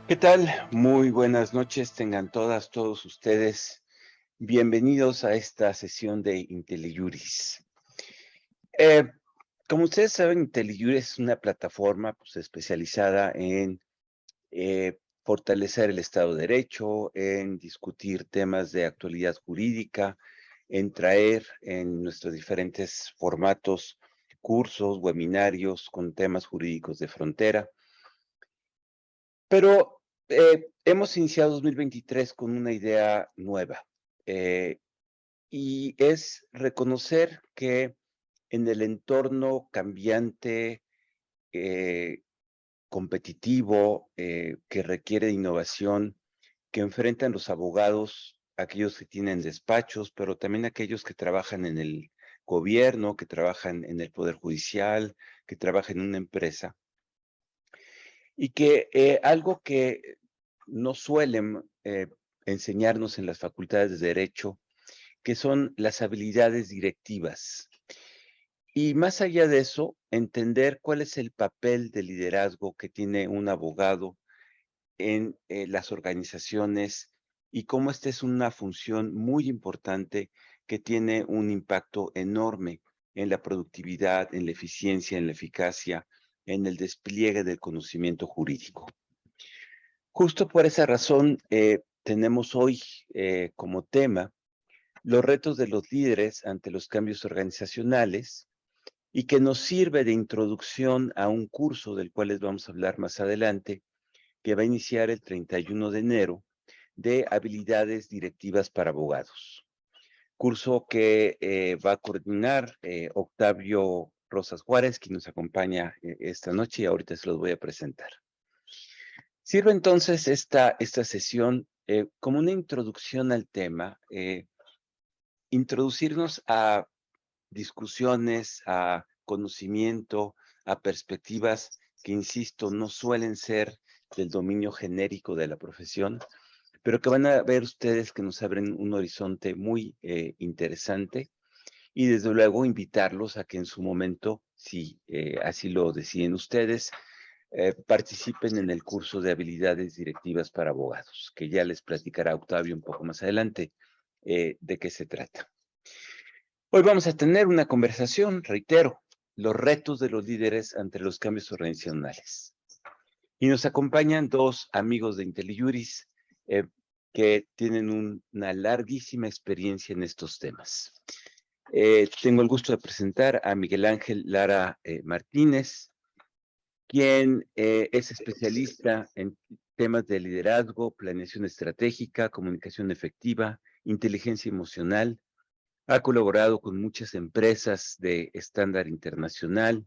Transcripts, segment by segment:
¿Qué tal? Muy buenas noches, tengan todos ustedes. Bienvenidos a esta sesión de IntelliJuris. Eh, Como ustedes saben, IntelliJuris es una plataforma especializada en fortalecer el Estado de Derecho, en discutir temas de actualidad jurídica, en traer en nuestros diferentes formatos cursos, webinarios con temas jurídicos de frontera. Pero hemos iniciado 2023 con una idea nueva, eh, y es reconocer que en el entorno cambiante, eh, competitivo, que requiere de innovación, que enfrentan los abogados, aquellos que tienen despachos, pero también aquellos que trabajan en el gobierno, que trabajan en el Poder Judicial, que trabajan en una empresa, y que algo que no suelen enseñarnos en las facultades de Derecho, que son las habilidades directivas. Y más allá de eso, entender cuál es el papel de liderazgo que tiene un abogado en las organizaciones y cómo esta es una función muy importante que tiene un impacto enorme en la productividad, en la eficiencia, en la eficacia, en el despliegue del conocimiento jurídico. Justo por esa razón, tenemos hoy como tema los retos de los líderes ante los cambios organizacionales y que nos sirve de introducción a un curso del cual les vamos a hablar más adelante, que va a iniciar el 31 de enero, de habilidades directivas para abogados. Curso que va a coordinar Octavio Rosas Juárez, quien nos acompaña esta noche y ahorita se los voy a presentar. Sirve entonces esta sesión como una introducción al tema, introducirnos a discusiones, a conocimiento, a perspectivas que, insisto, no suelen ser del dominio genérico de la profesión, pero que van a ver ustedes que nos abren un horizonte muy interesante, y desde luego invitarlos a que en su momento, si así lo deciden ustedes, participen en el curso de habilidades directivas para abogados, que ya les platicará Octavio un poco más adelante de qué se trata. Hoy vamos a tener una conversación, reitero, los retos de los líderes ante los cambios organizacionales. Y nos acompañan dos amigos de IntelliJuris que tienen una larguísima experiencia en estos temas. Tengo el gusto de presentar a Miguel Ángel Lara Martínez, quien es especialista en temas de liderazgo, planeación estratégica, comunicación efectiva, inteligencia emocional. Ha colaborado con muchas empresas de estándar internacional.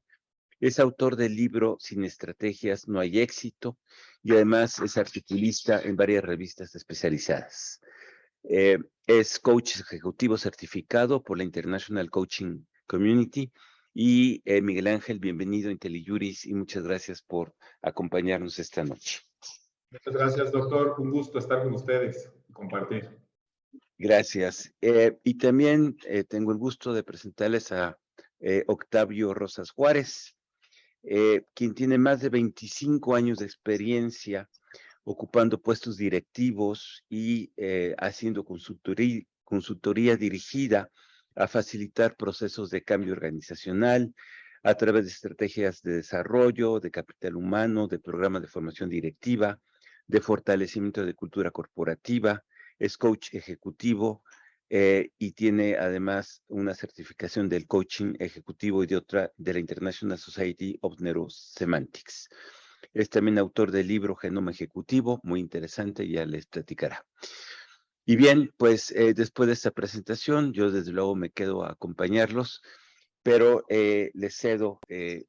Es autor del libro Sin estrategias no hay éxito y además es articulista en varias revistas especializadas. Es coach ejecutivo certificado por la International Coaching Community. Y Miguel Ángel, bienvenido a IntelliJuris y muchas gracias por acompañarnos esta noche. Muchas gracias, doctor. Un gusto estar con ustedes y compartir. Gracias. Y también tengo el gusto de presentarles a Octavio Rosas Juárez, quien tiene más de 25 años de experiencia ocupando puestos directivos y haciendo consultoría dirigida a facilitar procesos de cambio organizacional a través de estrategias de desarrollo, de capital humano, de programas de formación directiva, de fortalecimiento de cultura corporativa. Es coach ejecutivo y tiene además una certificación del coaching ejecutivo y de otra de la International Society of Neurosemantics. Es también autor del libro Genoma Ejecutivo, muy interesante, ya les platicará. Y bien, pues después de esta presentación, yo desde luego me quedo a acompañarlos, pero les cedo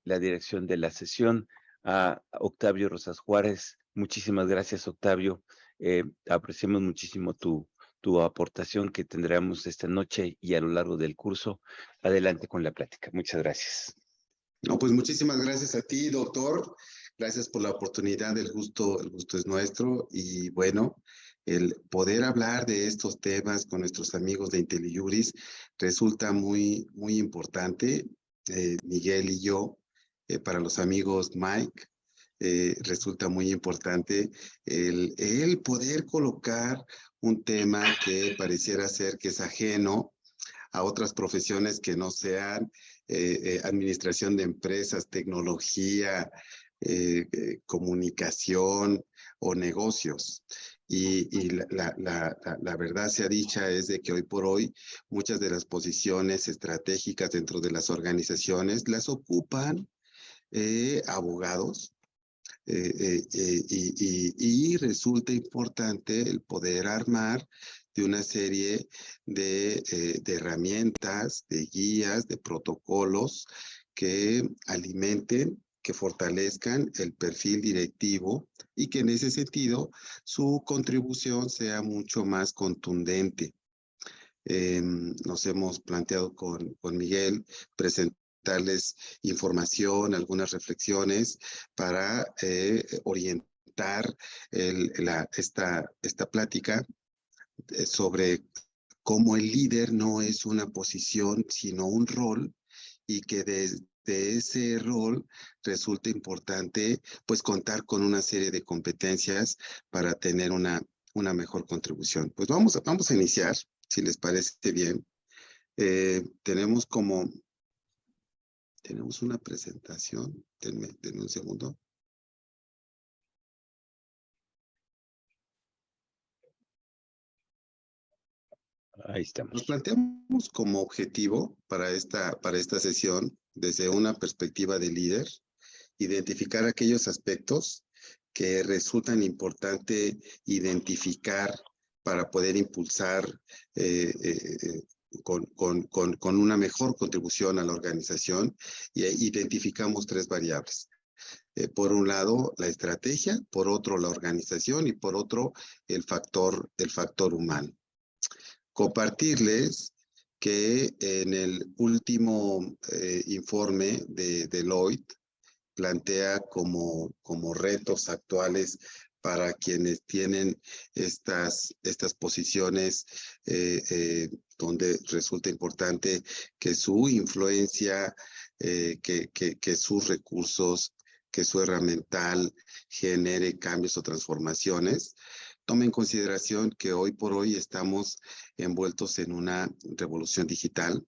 la dirección de la sesión a Octavio Rosas Juárez. Muchísimas gracias, Octavio. Apreciamos muchísimo tu aportación que tendremos esta noche y a lo largo del curso. Adelante con la plática. Muchas gracias. No, pues muchísimas gracias a ti, doctor. Gracias por la oportunidad, el gusto es nuestro. Y bueno, el poder hablar de estos temas con nuestros amigos de IntelliJuris resulta muy, muy importante. Miguel y yo, para los amigos Mike, resulta muy importante el poder colocar un tema que pareciera ser que es ajeno a otras profesiones que no sean administración de empresas, tecnología, comunicación o negocios. Y la verdad sea dicha es de que hoy por hoy muchas de las posiciones estratégicas dentro de las organizaciones las ocupan abogados, y resulta importante el poder armar de una serie de herramientas, de guías, de protocolos que alimenten, que fortalezcan el perfil directivo y que en ese sentido su contribución sea mucho más contundente. Nos hemos planteado con Miguel presentarles información, algunas reflexiones para orientar esta plática sobre cómo el líder no es una posición, sino un rol, y que desde ese rol resulta importante pues contar con una serie de competencias para tener una mejor contribución. Pues vamos a iniciar, si les parece bien. Tenemos una presentación. Denme un segundo. Ahí estamos. Nos planteamos como objetivo para esta sesión, desde una perspectiva de líder, identificar aquellos aspectos que resultan importante identificar para poder impulsar con una mejor contribución a la organización, y identificamos 3 variables. Por un lado, la estrategia, por otro, la organización, y por otro, el factor humano. Compartirles que en el último informe de Deloitte plantea como retos actuales para quienes tienen estas posiciones donde resulta importante que su influencia, que sus recursos, que su herramental genere cambios o transformaciones. Tome en consideración que hoy por hoy estamos envueltos en una revolución digital,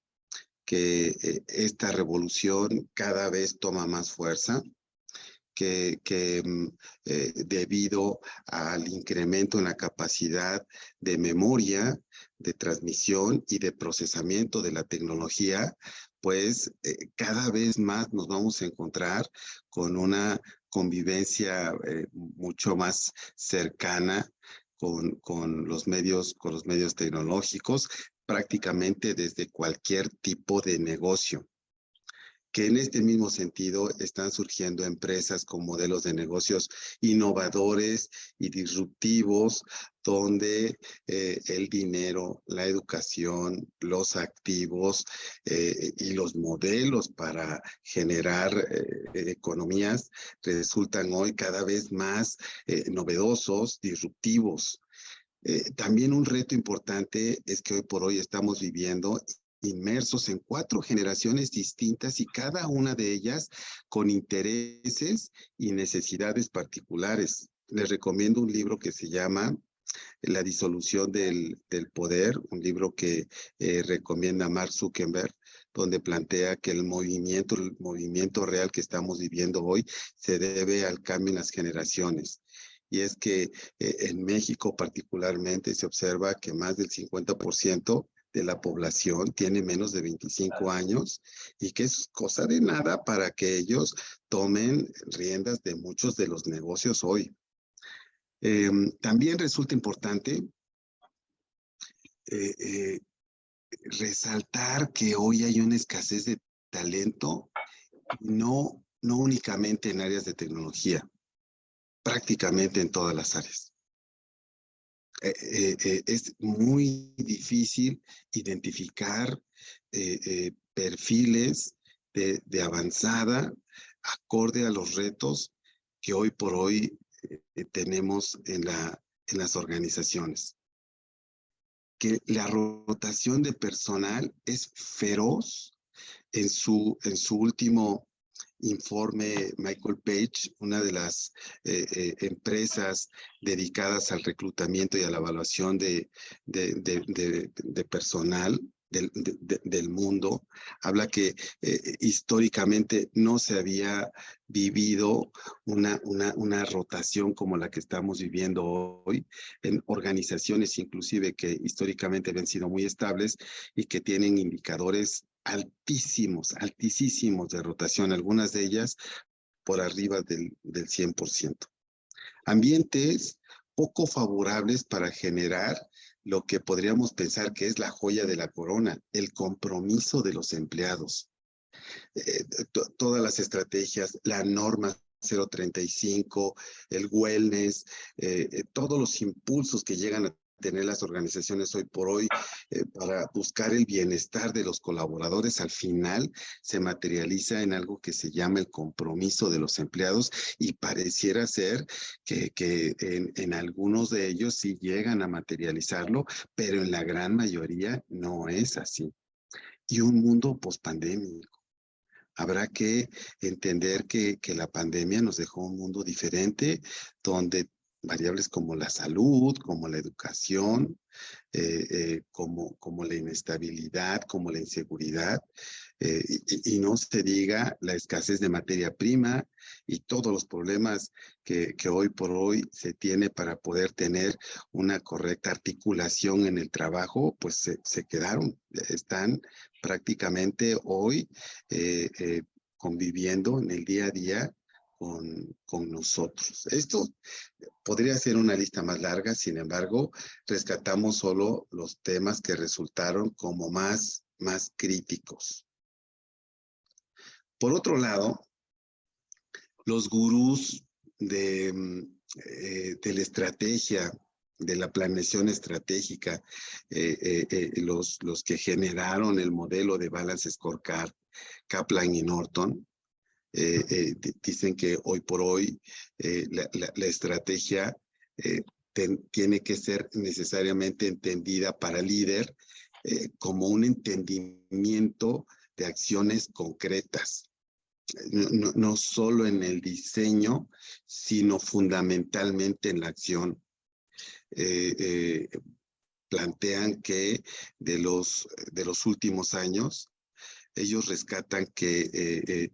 que esta revolución cada vez toma más fuerza, que debido al incremento en la capacidad de memoria, de transmisión y de procesamiento de la tecnología, pues cada vez más nos vamos a encontrar con una convivencia mucho más cercana con los medios tecnológicos, prácticamente desde cualquier tipo de negocio. Que en este mismo sentido están surgiendo empresas con modelos de negocios innovadores y disruptivos, donde el dinero, la educación, los activos y los modelos para generar economías resultan hoy cada vez más novedosos, disruptivos. También un reto importante es que hoy por hoy estamos viviendo inmersos en 4 generaciones distintas, y cada una de ellas con intereses y necesidades particulares. Les recomiendo un libro que se llama La disolución del poder, un libro que recomienda Mark Zuckerberg, donde plantea que el movimiento real que estamos viviendo hoy se debe al cambio en las generaciones. Y es que en México particularmente se observa que más del 50% de la población tiene menos de 25 años, y que es cosa de nada para que ellos tomen riendas de muchos de los negocios hoy. También resulta importante resaltar que hoy hay una escasez de talento, no únicamente en áreas de tecnología, prácticamente en todas las áreas. Es muy difícil identificar perfiles de avanzada acorde a los retos que hoy por hoy tenemos en las organizaciones. Que la rotación de personal es feroz en su último informe Michael Page, una de las empresas dedicadas al reclutamiento y a la evaluación de personal del mundo, habla que históricamente no se había vivido una rotación como la que estamos viviendo hoy en organizaciones inclusive que históricamente habían sido muy estables y que tienen indicadores altísimos de rotación, algunas de ellas por arriba del 100%. Ambientes poco favorables para generar lo que podríamos pensar que es la joya de la corona, el compromiso de los empleados. Todas las estrategias, la norma 035, el wellness, todos los impulsos que llegan a tener las organizaciones hoy por hoy para buscar el bienestar de los colaboradores, al final se materializa en algo que se llama el compromiso de los empleados y pareciera ser que en algunos de ellos sí llegan a materializarlo, pero en la gran mayoría no es así. Y un mundo pospandémico. Habrá que entender que la pandemia nos dejó un mundo diferente, donde variables como la salud, como la educación, como la inestabilidad, como la inseguridad, y no se diga la escasez de materia prima y todos los problemas que hoy por hoy se tiene para poder tener una correcta articulación en el trabajo, pues se quedaron, están prácticamente hoy conviviendo en el día a día con nosotros. Esto podría ser una lista más larga, sin embargo, rescatamos solo los temas que resultaron como más críticos. Por otro lado, los gurús de la estrategia, de la planeación estratégica, los que generaron el modelo de Balance Scorecard, Kaplan y Norton, dicen que hoy por hoy la estrategia tiene que ser necesariamente entendida para el líder como un entendimiento de acciones concretas. No solo en el diseño, sino fundamentalmente en la acción. Plantean que de los últimos años, ellos rescatan que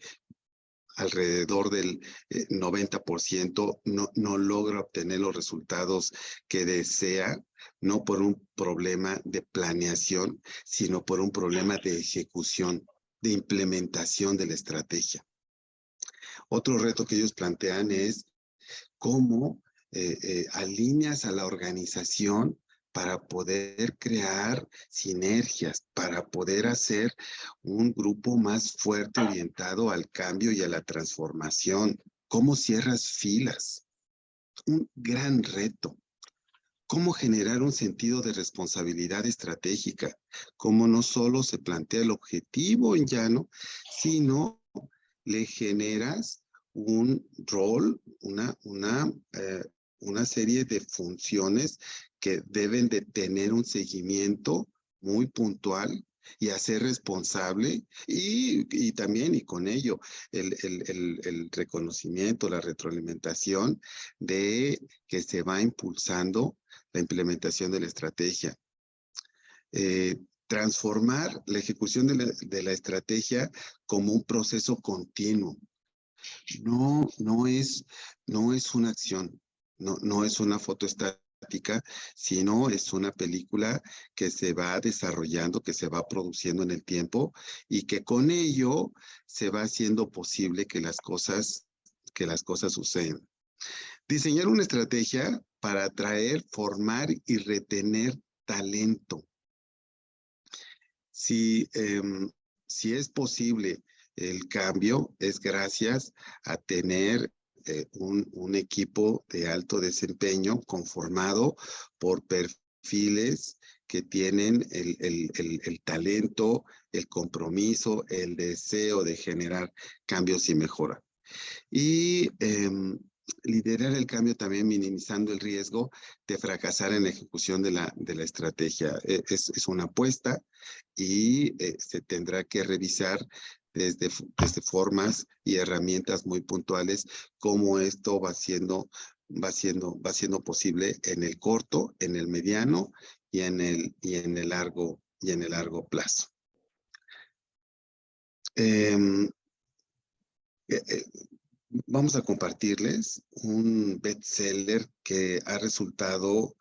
alrededor del 90% no logra obtener los resultados que desea, no por un problema de planeación, sino por un problema de ejecución, de implementación de la estrategia. Otro reto que ellos plantean es cómo alineas a la organización para poder crear sinergias, para poder hacer un grupo más fuerte orientado al cambio y a la transformación. ¿Cómo cierras filas? Un gran reto. ¿Cómo generar un sentido de responsabilidad estratégica? ¿Cómo no solo se plantea el objetivo en llano, sino le generas un rol, una serie de funciones que deben de tener un seguimiento muy puntual y hacer responsable y también y con ello el reconocimiento, la retroalimentación de que se va impulsando la implementación de la estrategia. Transformar la ejecución de la estrategia como un proceso continuo. No es una acción, no es una foto estática, sino es una película que se va desarrollando, que se va produciendo en el tiempo y que con ello se va haciendo posible que las cosas sucedan. Diseñar una estrategia para atraer, formar y retener talento. Si es posible el cambio, es gracias a tener un equipo de alto desempeño conformado por perfiles que tienen el talento, el compromiso, el deseo de generar cambios y mejora. Y liderar el cambio también minimizando el riesgo de fracasar en la ejecución de la estrategia. Es una apuesta y se tendrá que revisar desde formas y herramientas muy puntuales, cómo esto va siendo posible en el corto, en el mediano y en el largo plazo. Vamos a compartirles un bestseller que ha resultado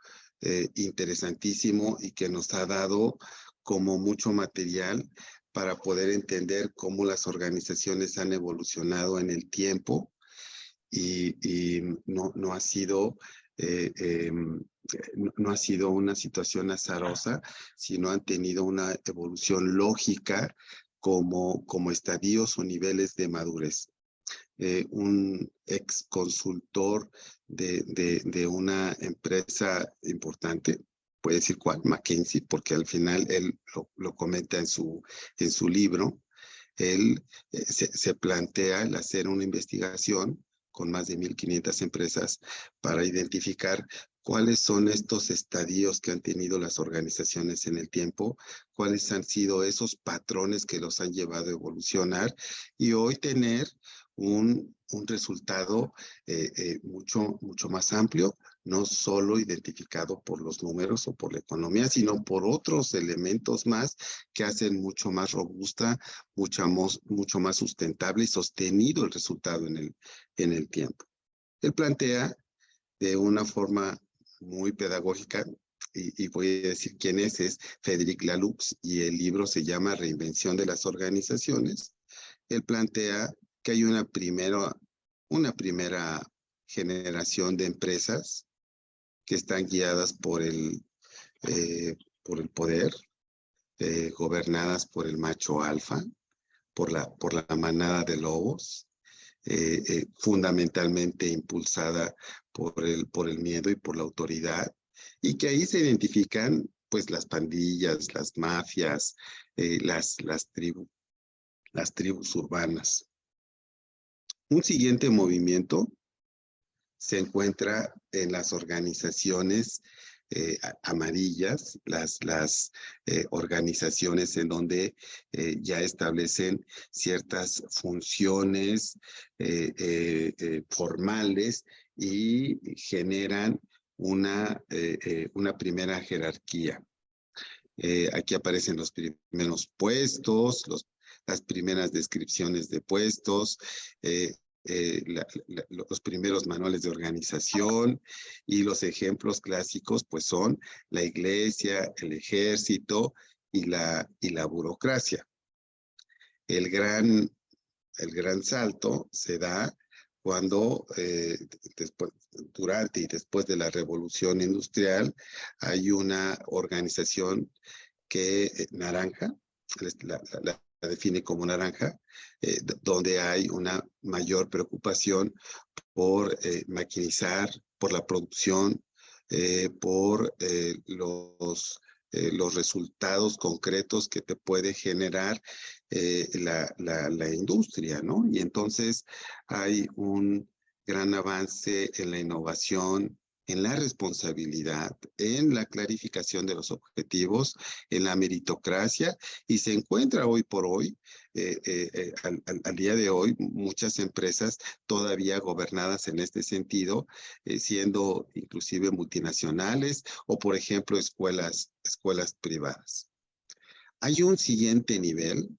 interesantísimo y que nos ha dado como mucho material para poder entender cómo las organizaciones han evolucionado en el tiempo y no ha sido no ha sido una situación azarosa, sino han tenido una evolución lógica como estadios o niveles de madurez. Un ex consultor de una empresa importante, puede decir cuál, McKinsey, porque al final él lo comenta en su libro. Él se plantea el hacer una investigación con más de 1,500 empresas para identificar cuáles son estos estadios que han tenido las organizaciones en el tiempo, cuáles han sido esos patrones que los han llevado a evolucionar y hoy tener un resultado mucho más amplio, no solo identificado por los números o por la economía, sino por otros elementos más que hacen mucho más robusta, mucho más sustentable y sostenido el resultado en el tiempo. Él plantea de una forma muy pedagógica, y voy a decir quién es Frédéric Laloux, y el libro se llama Reinvención de las Organizaciones. Él plantea que hay una primera generación de empresas que están guiadas por el poder, gobernadas por el macho alfa, por la manada de lobos, fundamentalmente impulsada por el miedo y por la autoridad, y que ahí se identifican pues las pandillas, las mafias, las tribus urbanas. Un siguiente movimiento se encuentra en las organizaciones amarillas, las organizaciones en donde ya establecen ciertas funciones formales y generan una primera jerarquía. Aquí aparecen los primeros puestos, las primeras descripciones de puestos, los primeros manuales de organización, y los ejemplos clásicos pues son la iglesia, el ejército y la burocracia. El gran salto se da cuando durante y después de la Revolución Industrial hay una organización que naranja, la define como naranja, donde hay una mayor preocupación por maquinizar, por la producción, por los resultados concretos que te puede generar la industria, ¿no? Y entonces hay un gran avance en la innovación, en la responsabilidad, en la clarificación de los objetivos, en la meritocracia, y se encuentra hoy por hoy, al día de hoy, muchas empresas todavía gobernadas en este sentido, siendo inclusive multinacionales o, por ejemplo, escuelas privadas. Hay un siguiente nivel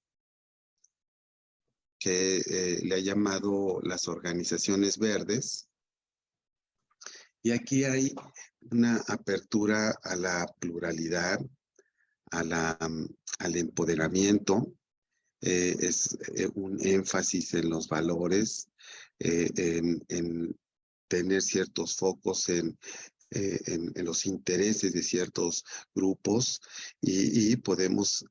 que le ha llamado las organizaciones verdes, y aquí hay una apertura a la pluralidad, al empoderamiento, es un énfasis en los valores, en tener ciertos focos en los intereses de ciertos grupos, y podemos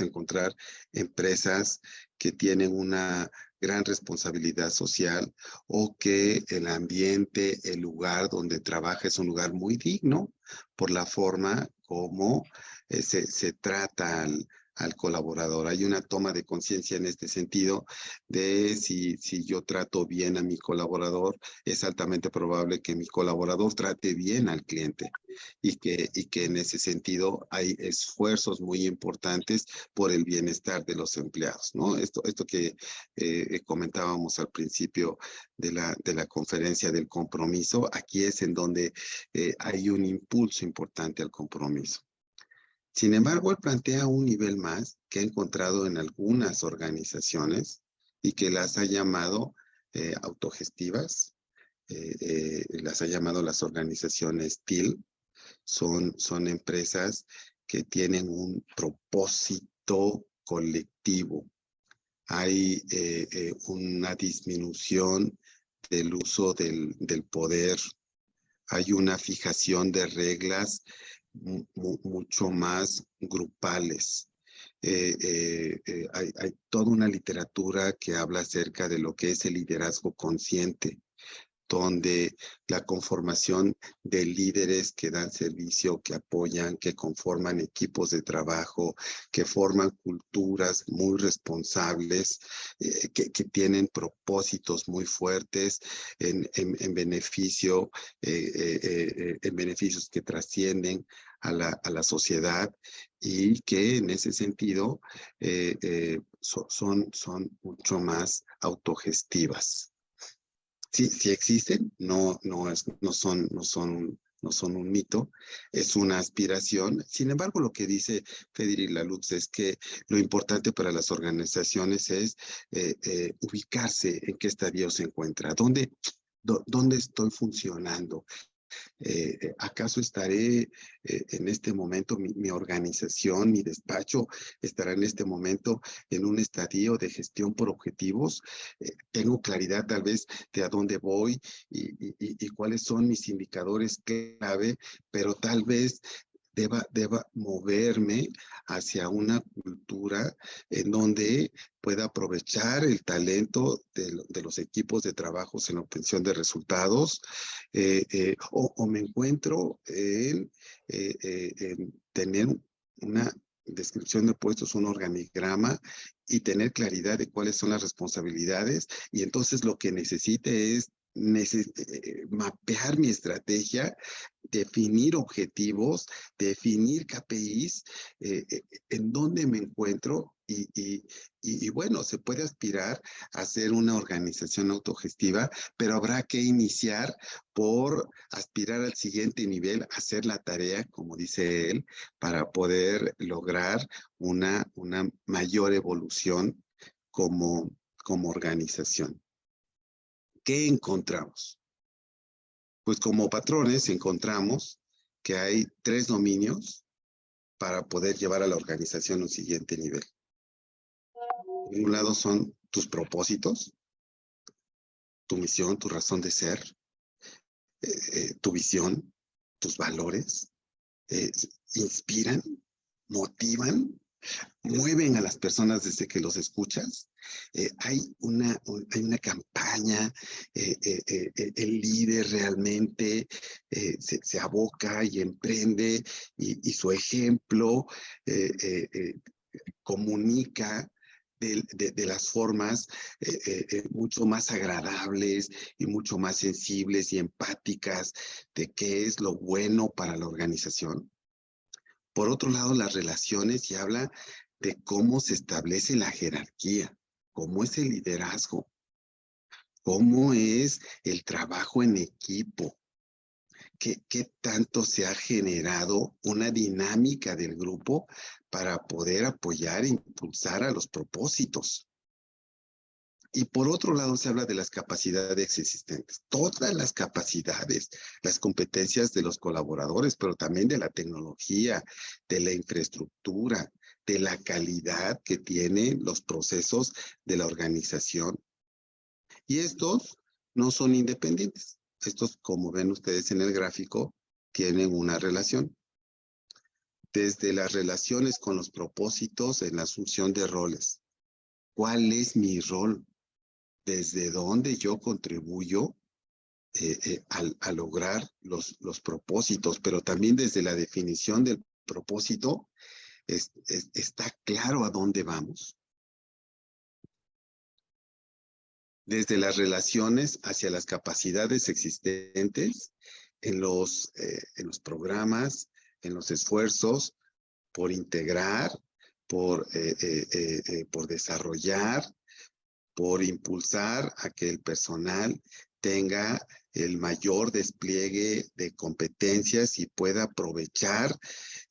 encontrar empresas que tienen una gran responsabilidad social, o que el ambiente, el lugar donde trabaja es un lugar muy digno por la forma como se trata al colaborador. Hay una toma de conciencia en este sentido de si yo trato bien a mi colaborador, es altamente probable que mi colaborador trate bien al cliente y que en ese sentido hay esfuerzos muy importantes por el bienestar de los empleados, ¿no? Esto que comentábamos al principio de la conferencia del compromiso, aquí es en donde hay un impulso importante al compromiso. Sin embargo, él plantea un nivel más que ha encontrado en algunas organizaciones y que las ha llamado autogestivas, las ha llamado las organizaciones TIL. Son empresas que tienen un propósito colectivo. Hay una disminución del uso del poder. Hay una fijación de reglas mucho más grupales. Hay toda una literatura que habla acerca de lo que es el liderazgo consciente, donde la conformación de líderes que dan servicio, que apoyan, que conforman equipos de trabajo, que forman culturas muy responsables, que tienen propósitos muy fuertes en beneficio, en beneficios que trascienden a la sociedad y que en ese sentido son mucho más autogestivas. Sí existen, no son un mito, es una aspiración. Sin embargo, lo que dice Frédéric Laloux es que lo importante para las organizaciones es ubicarse en qué estadio se encuentra, dónde estoy funcionando. ¿Acaso estaré en este momento, mi organización, mi despacho, estará en este momento en un estadio de gestión por objetivos? Tengo claridad tal vez de a dónde voy y cuáles son mis indicadores clave, pero tal vez deba moverme hacia una cultura en donde pueda aprovechar el talento de los equipos de trabajo en la obtención de resultados, o me encuentro en tener una descripción de puestos, un organigrama y tener claridad de cuáles son las responsabilidades, y entonces lo que necesite es mapear mi estrategia, definir objetivos, definir KPIs, en dónde me encuentro y bueno, se puede aspirar a ser una organización autogestiva, pero habrá que iniciar por aspirar al siguiente nivel, hacer la tarea, como dice él, para poder lograr una mayor evolución como organización. ¿Qué encontramos? Pues como patrones encontramos que hay 3 dominios para poder llevar a la organización a un siguiente nivel. Por un lado son tus propósitos, tu misión, tu razón de ser, tu visión, tus valores, inspiran, motivan, mueven a las personas desde que los escuchas. Hay una campaña, el líder realmente se aboca y emprende y su ejemplo comunica de las formas mucho más agradables y mucho más sensibles y empáticas de qué es lo bueno para la organización. Por otro lado, las relaciones, y habla de cómo se establece la jerarquía, cómo es el liderazgo, cómo es el trabajo en equipo, qué tanto se ha generado una dinámica del grupo para poder apoyar e impulsar a los propósitos. Y por otro lado se habla de las capacidades existentes, todas las capacidades, las competencias de los colaboradores, pero también de la tecnología, de la infraestructura, de la calidad que tienen los procesos de la organización. Y estos no son independientes. Estos, como ven ustedes en el gráfico, tienen una relación. Desde las relaciones con los propósitos en la asunción de roles. ¿Cuál es mi rol? ¿Desde dónde yo contribuyo a lograr los propósitos? Pero también desde la definición del propósito, ¿Está claro a dónde vamos? Desde las relaciones hacia las capacidades existentes en los programas, en los esfuerzos por integrar, por desarrollar, por impulsar a que el personal tenga el mayor despliegue de competencias y pueda aprovechar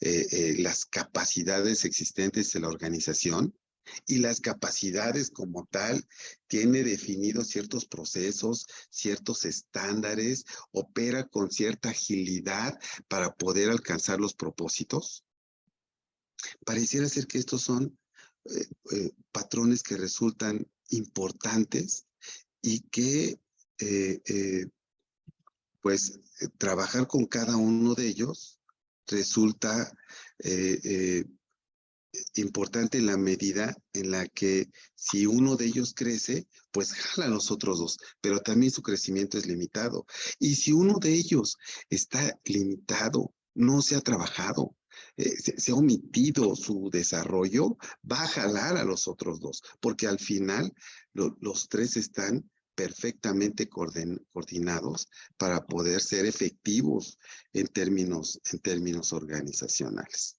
las capacidades existentes en la organización. Y las capacidades como tal tiene definidos ciertos procesos, ciertos estándares, opera con cierta agilidad para poder alcanzar los propósitos. Pareciera ser que estos son patrones que resultan importantes y que trabajar con cada uno de ellos resulta importante en la medida en la que si uno de ellos crece, pues jala a los otros dos, pero también su crecimiento es limitado. Y si uno de ellos está limitado, no se ha trabajado, se ha omitido su desarrollo, va a jalar a los otros dos, porque al final los tres están perfectamente coordinados para poder ser efectivos en términos organizacionales.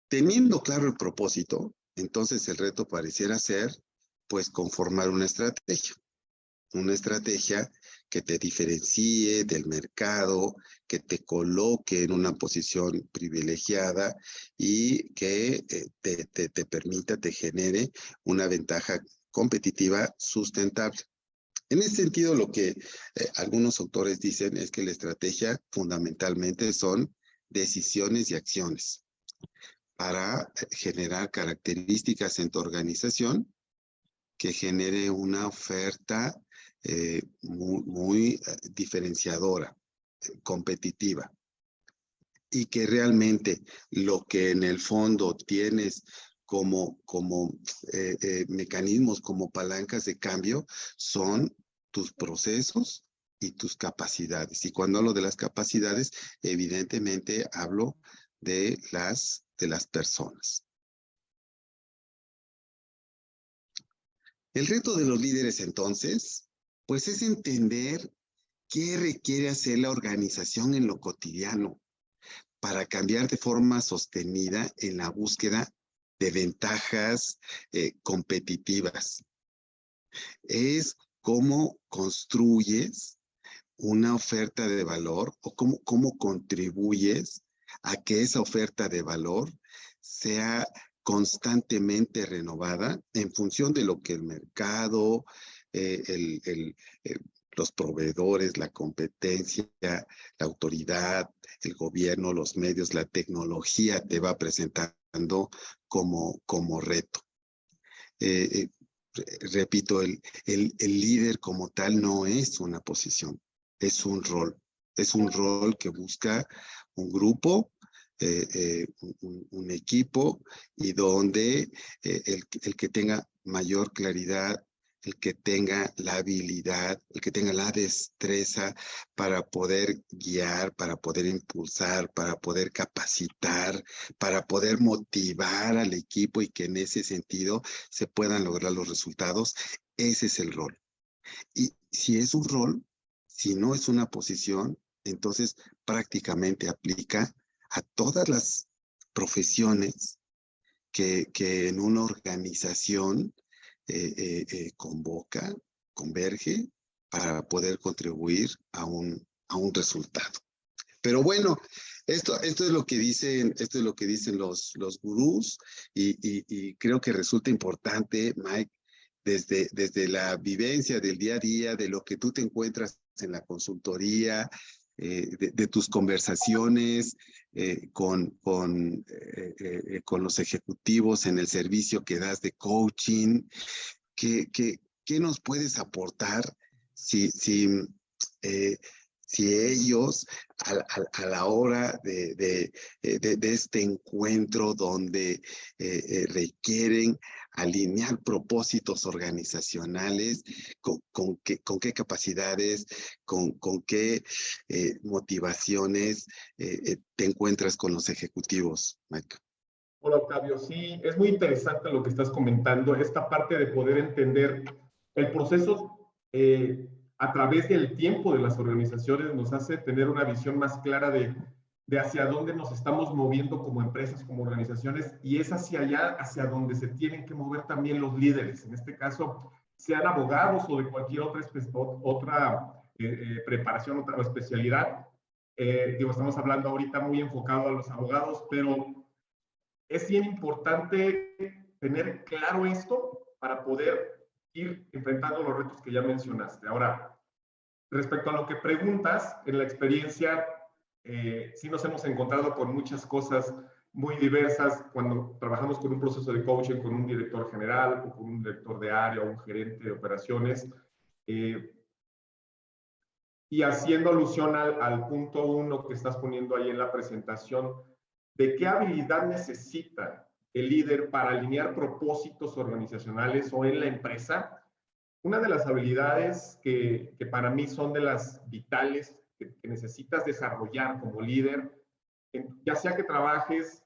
Teniendo claro el propósito, entonces el reto pareciera ser, pues, conformar una estrategia que te diferencie del mercado, que te coloque en una posición privilegiada y que te permita, te genere una ventaja competitiva sustentable. En ese sentido, lo que algunos autores dicen es que la estrategia fundamentalmente son decisiones y acciones para generar características en tu organización que genere una oferta muy diferenciadora, competitiva, y que realmente lo que en el fondo tienes como mecanismos, como palancas de cambio, son tus procesos y tus capacidades. Y cuando hablo de las capacidades, evidentemente hablo de las personas. El reto de los líderes, entonces, pues es entender qué requiere hacer la organización en lo cotidiano para cambiar de forma sostenida en la búsqueda de ventajas competitivas. Es cómo construyes una oferta de valor o cómo contribuyes a que esa oferta de valor sea constantemente renovada en función de lo que el mercado, los proveedores, la competencia, la autoridad, el gobierno, los medios, la tecnología te va presentando como reto. Repito, el líder como tal no es una posición, es un rol. Es un rol que busca un grupo, un equipo, y donde el que tenga mayor claridad, el que tenga la habilidad, el que tenga la destreza para poder guiar, para poder impulsar, para poder capacitar, para poder motivar al equipo y que en ese sentido se puedan lograr los resultados. Ese es el rol. Y si es un rol, si no es una posición, entonces prácticamente aplica a todas las profesiones que en una organización converge para poder contribuir a un resultado. Pero bueno, esto es lo que dicen, los gurús, y creo que resulta importante, Mike, desde la vivencia del día a día, de lo que tú te encuentras en la consultoría, de tus conversaciones con los ejecutivos en el servicio que das de coaching. ¿Qué nos puedes aportar si si ellos a la hora de este encuentro donde requieren alinear propósitos organizacionales, con qué capacidades, con qué motivaciones te encuentras con los ejecutivos, Mike. Hola, Octavio. Sí, es muy interesante lo que estás comentando, esta parte de poder entender el proceso a través del tiempo de las organizaciones nos hace tener una visión más clara de hacia dónde nos estamos moviendo como empresas, como organizaciones, y es hacia allá, hacia donde se tienen que mover también los líderes. En este caso, sean abogados o de cualquier otra preparación, otra especialidad. Estamos hablando ahorita muy enfocado a los abogados, pero es bien importante tener claro esto para poder ir enfrentando los retos que ya mencionaste. Ahora, respecto a lo que preguntas, en la experiencia sí nos hemos encontrado con muchas cosas muy diversas cuando trabajamos con un proceso de coaching, con un director general o con un director de área o un gerente de operaciones. Y haciendo alusión al punto 1 que estás poniendo ahí en la presentación, ¿de qué habilidad necesita el líder para alinear propósitos organizacionales o en la empresa? Una de las habilidades que para mí son de las vitales que necesitas desarrollar como líder, ya sea que trabajes,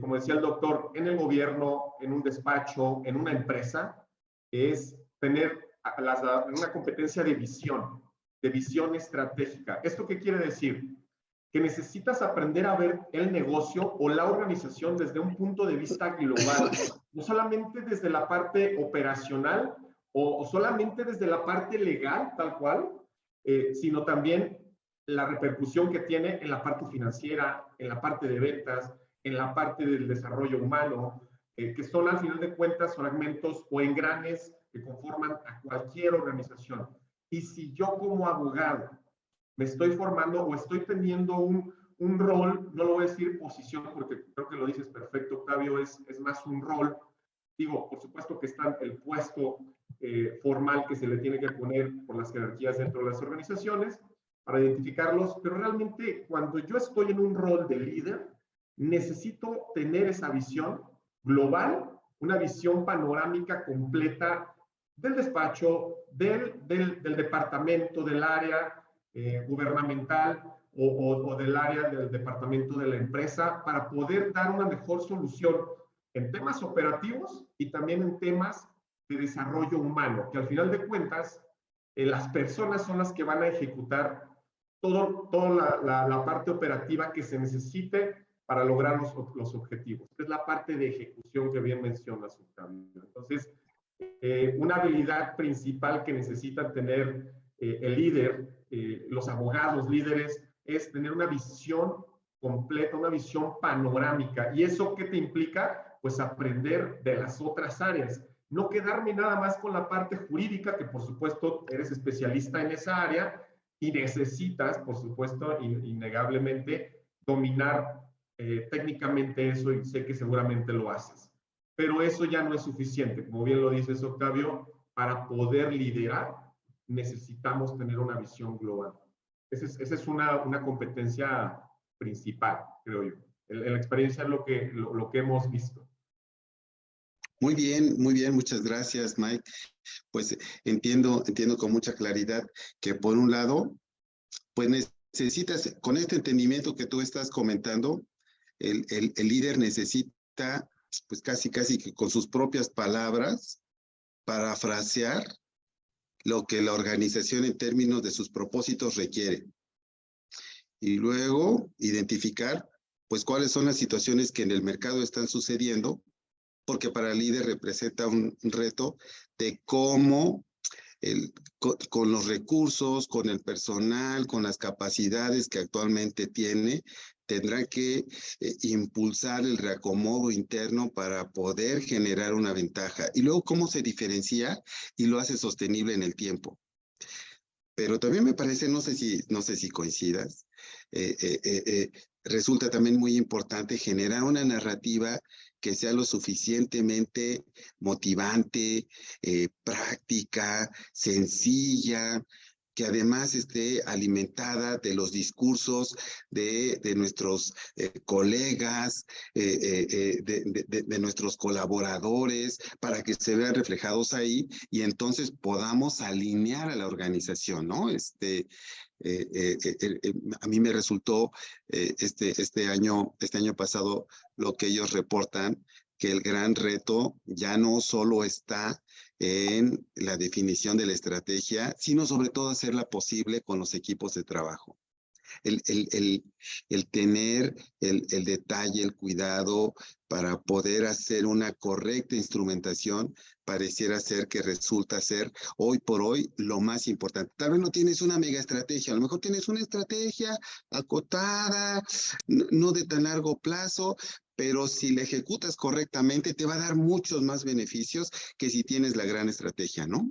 como decía el doctor, en el gobierno, en un despacho, en una empresa, es tener una competencia de visión estratégica. ¿Esto qué quiere decir? Que necesitas aprender a ver el negocio o la organización desde un punto de vista global, no solamente desde la parte operacional o solamente desde la parte legal, tal cual, sino también la repercusión que tiene en la parte financiera, en la parte de ventas, en la parte del desarrollo humano, que son al final de cuentas fragmentos o engranes que conforman a cualquier organización. Y si yo como abogado me estoy formando o estoy teniendo un rol, no lo voy a decir posición porque creo que lo dices perfecto, Octavio, es más un rol. Digo, por supuesto que está el puesto formal que se le tiene que poner por las jerarquías dentro de las organizaciones para identificarlos, pero realmente cuando yo estoy en un rol de líder, necesito tener esa visión global, una visión panorámica completa del despacho, del departamento, del área gubernamental o del área del departamento de la empresa para poder dar una mejor solución en temas operativos y también en temas de desarrollo humano, que al final de cuentas las personas son las que van a ejecutar toda la parte operativa que se necesite para lograr los objetivos. Es la parte de ejecución que bien mencionas, Octavio. Entonces, una habilidad principal que necesitan tener el líder, los abogados líderes, es tener una visión completa, una visión panorámica. ¿Y eso qué te implica? Pues aprender de las otras áreas. No quedarme nada más con la parte jurídica, que por supuesto eres especialista en esa área y necesitas, por supuesto, innegablemente, dominar técnicamente eso y sé que seguramente lo haces. Pero eso ya no es suficiente. Como bien lo dices, Octavio, para poder liderar necesitamos tener una visión global. Esa es una competencia principal, creo yo. En la experiencia es lo que hemos visto. Muy bien, muchas gracias, Mike. Pues entiendo con mucha claridad que por un lado, pues necesitas, con este entendimiento que tú estás comentando, el líder necesita, pues casi que con sus propias palabras, parafrasear lo que la organización en términos de sus propósitos requiere. Y luego identificar, pues, cuáles son las situaciones que en el mercado están sucediendo, porque para el líder representa un reto de cómo con los recursos, con el personal, con las capacidades que actualmente tiene, tendrá que impulsar el reacomodo interno para poder generar una ventaja. Y luego cómo se diferencia y lo hace sostenible en el tiempo. Pero también me parece, no sé si coincidas, resulta también muy importante generar una narrativa que sea lo suficientemente motivante, práctica, sencilla, que además esté alimentada de los discursos de nuestros colegas, de nuestros colaboradores, para que se vean reflejados ahí y entonces podamos alinear a la organización, ¿no? A mí me resultó este año pasado lo que ellos reportan, que el gran reto ya no solo está en la definición de la estrategia, sino sobre todo hacerla posible con los equipos de trabajo. El tener el detalle, el cuidado para poder hacer una correcta instrumentación, pareciera ser que resulta ser hoy por hoy lo más importante. Tal vez no tienes una mega estrategia, a lo mejor tienes una estrategia acotada, no de tan largo plazo, pero si la ejecutas correctamente te va a dar muchos más beneficios que si tienes la gran estrategia, ¿no?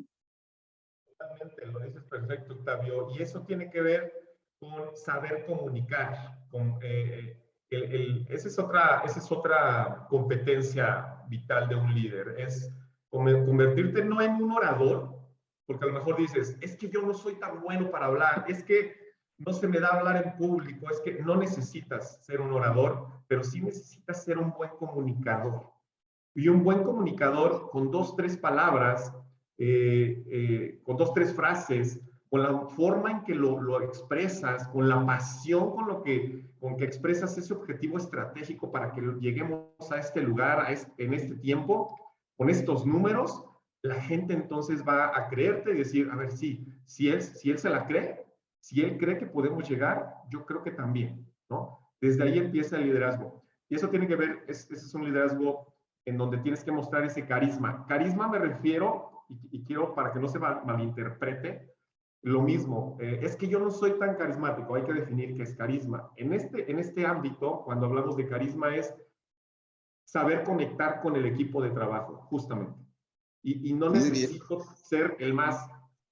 Totalmente, lo dices perfecto, Octavio. Y eso tiene que ver con saber comunicar. Esa es otra competencia vital de un líder, es convertirte no en un orador, porque a lo mejor dices, es que yo no soy tan bueno para hablar, es que no se me da hablar en público, es que no necesitas ser un orador, pero sí necesitas ser un buen comunicador. Y un buen comunicador con 2, 3 palabras, con 2, 3 frases, con la forma en que lo expresas, con la pasión con que expresas ese objetivo estratégico para que lleguemos a este lugar, en este tiempo, con estos números, la gente entonces va a creerte y decir, a ver, sí, si él se la cree, si él cree que podemos llegar, yo creo que también, ¿no? Desde ahí empieza el liderazgo. Y eso tiene que ver, ese es un liderazgo en donde tienes que mostrar ese carisma. Carisma me refiero, y quiero para que no se malinterprete, lo mismo, es que yo no soy tan carismático, hay que definir qué es carisma. En este ámbito, cuando hablamos de carisma, es saber conectar con el equipo de trabajo, justamente. Y no necesito ser el más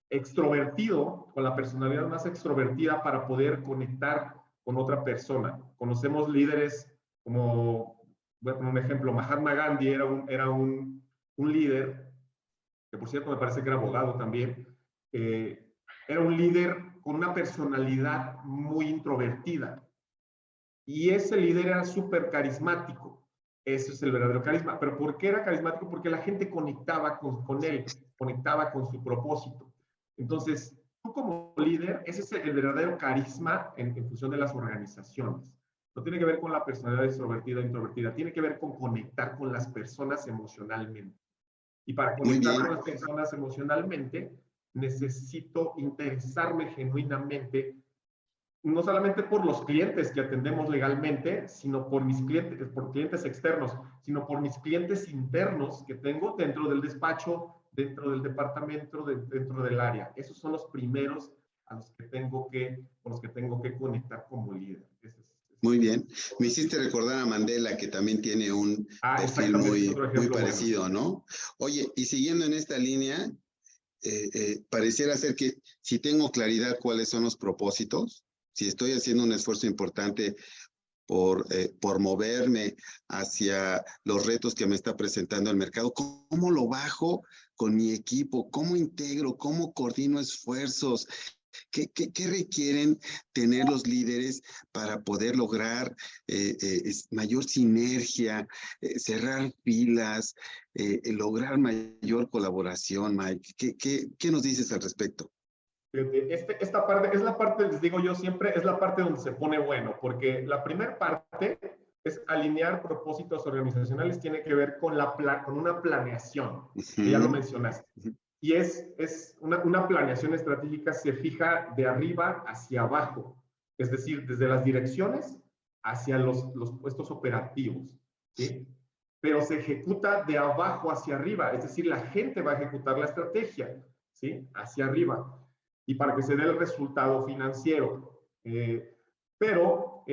extrovertido, con la personalidad más extrovertida para poder conectar con otra persona. Conocemos líderes como, bueno, un ejemplo, Mahatma Gandhi era un líder, que por cierto me parece que era abogado también, era un líder con una personalidad muy introvertida. Y ese líder era súper carismático. Ese es el verdadero carisma. ¿Pero por qué era carismático? Porque la gente conectaba con él, conectaba con su propósito. Entonces, tú como líder, ese es el verdadero carisma en función de las organizaciones. No tiene que ver con la personalidad extrovertida o introvertida, tiene que ver con conectar con las personas emocionalmente. Y para conectar con las personas emocionalmente, necesito interesarme genuinamente, no solamente por los clientes que atendemos legalmente, sino por clientes externos, sino por mis clientes internos que tengo dentro del despacho, dentro del departamento, dentro del área. Esos son los primeros con los que tengo que conectar como líder. Muy bien. Me hiciste recordar a Mandela, que también tiene un perfil muy parecido, bueno, ¿no? Oye, y siguiendo en esta línea, pareciera ser que si tengo claridad cuáles son los propósitos, si estoy haciendo un esfuerzo importante por moverme hacia los retos que me está presentando el mercado, ¿cómo lo bajo con mi equipo? ¿Cómo integro? ¿Cómo coordino esfuerzos? ¿Qué requieren tener los líderes para poder lograr mayor sinergia, cerrar filas, lograr mayor colaboración, Mike? ¿Qué nos dices al respecto? Esta parte es la parte, les digo yo siempre, es la parte donde se pone bueno, porque la primera parte es alinear propósitos organizacionales, tiene que ver con una planeación, que ya lo mencionaste. Y es una planeación estratégica, se fija de arriba hacia abajo, es decir, desde las direcciones hacia los puestos operativos, ¿sí? Pero se ejecuta de abajo hacia arriba, es decir, la gente va a ejecutar la estrategia, ¿sí? Hacia arriba, y para que se dé el resultado financiero. Pero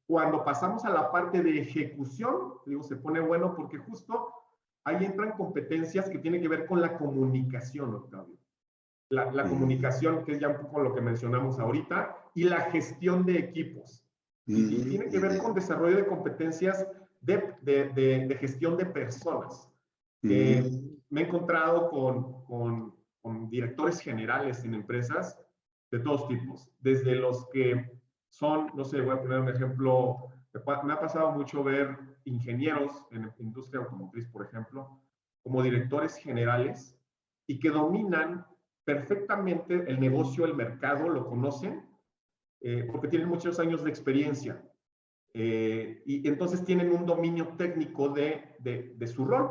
cuando pasamos a la parte de ejecución, digo, se pone bueno porque justo ahí entran competencias que tienen que ver con la comunicación, Octavio. La comunicación, que es ya un poco lo que mencionamos ahorita, y la gestión de equipos. Y tiene que ver con desarrollo de competencias de gestión de personas. Me he encontrado con directores generales en empresas de todos tipos, desde los que son, no sé, voy a poner un ejemplo, me ha pasado mucho ver ingenieros en la industria automotriz, por ejemplo, como directores generales y que dominan perfectamente el negocio, el mercado, lo conocen, porque tienen muchos años de experiencia. Y entonces tienen un dominio técnico de su rol.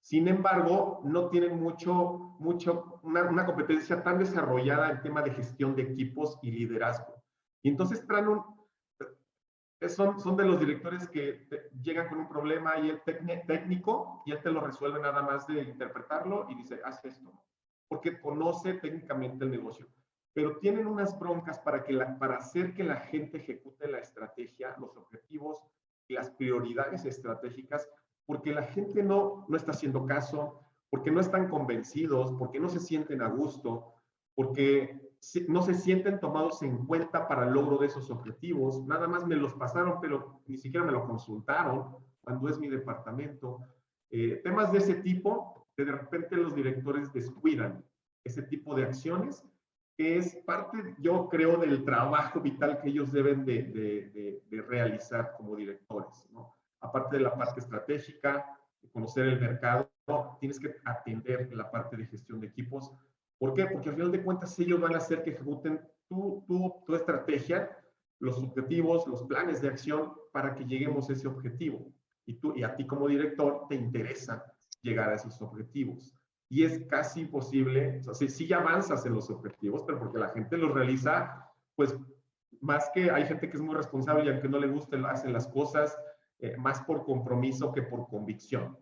Sin embargo, no tienen una competencia tan desarrollada en tema de gestión de equipos y liderazgo. Y entonces traen son de los directores que llegan con un problema y el técnico y él te lo resuelve nada más de interpretarlo y dice, haz esto, porque conoce técnicamente el negocio. Pero tienen unas broncas para hacer que la gente ejecute la estrategia, los objetivos y las prioridades estratégicas, porque la gente no está haciendo caso, porque no están convencidos, porque no se sienten a gusto, porque no se sienten tomados en cuenta para el logro de esos objetivos. Nada más me los pasaron, pero ni siquiera me lo consultaron cuando es mi departamento. Temas de ese tipo, que de repente los directores descuidan ese tipo de acciones, que es parte, yo creo, del trabajo vital que ellos deben de realizar como directores, ¿no? Aparte de la parte estratégica, de conocer el mercado, tienes que atender la parte de gestión de equipos. ¿Por qué? Porque al final de cuentas ellos van a hacer que ejecuten tu estrategia, los objetivos, los planes de acción para que lleguemos a ese objetivo. Y a ti como director te interesa llegar a esos objetivos. Y es casi imposible, o sea, sí avanzas en los objetivos, pero porque la gente los realiza, pues más que hay gente que es muy responsable y aunque no le guste, hacen las cosas más por compromiso que por convicción.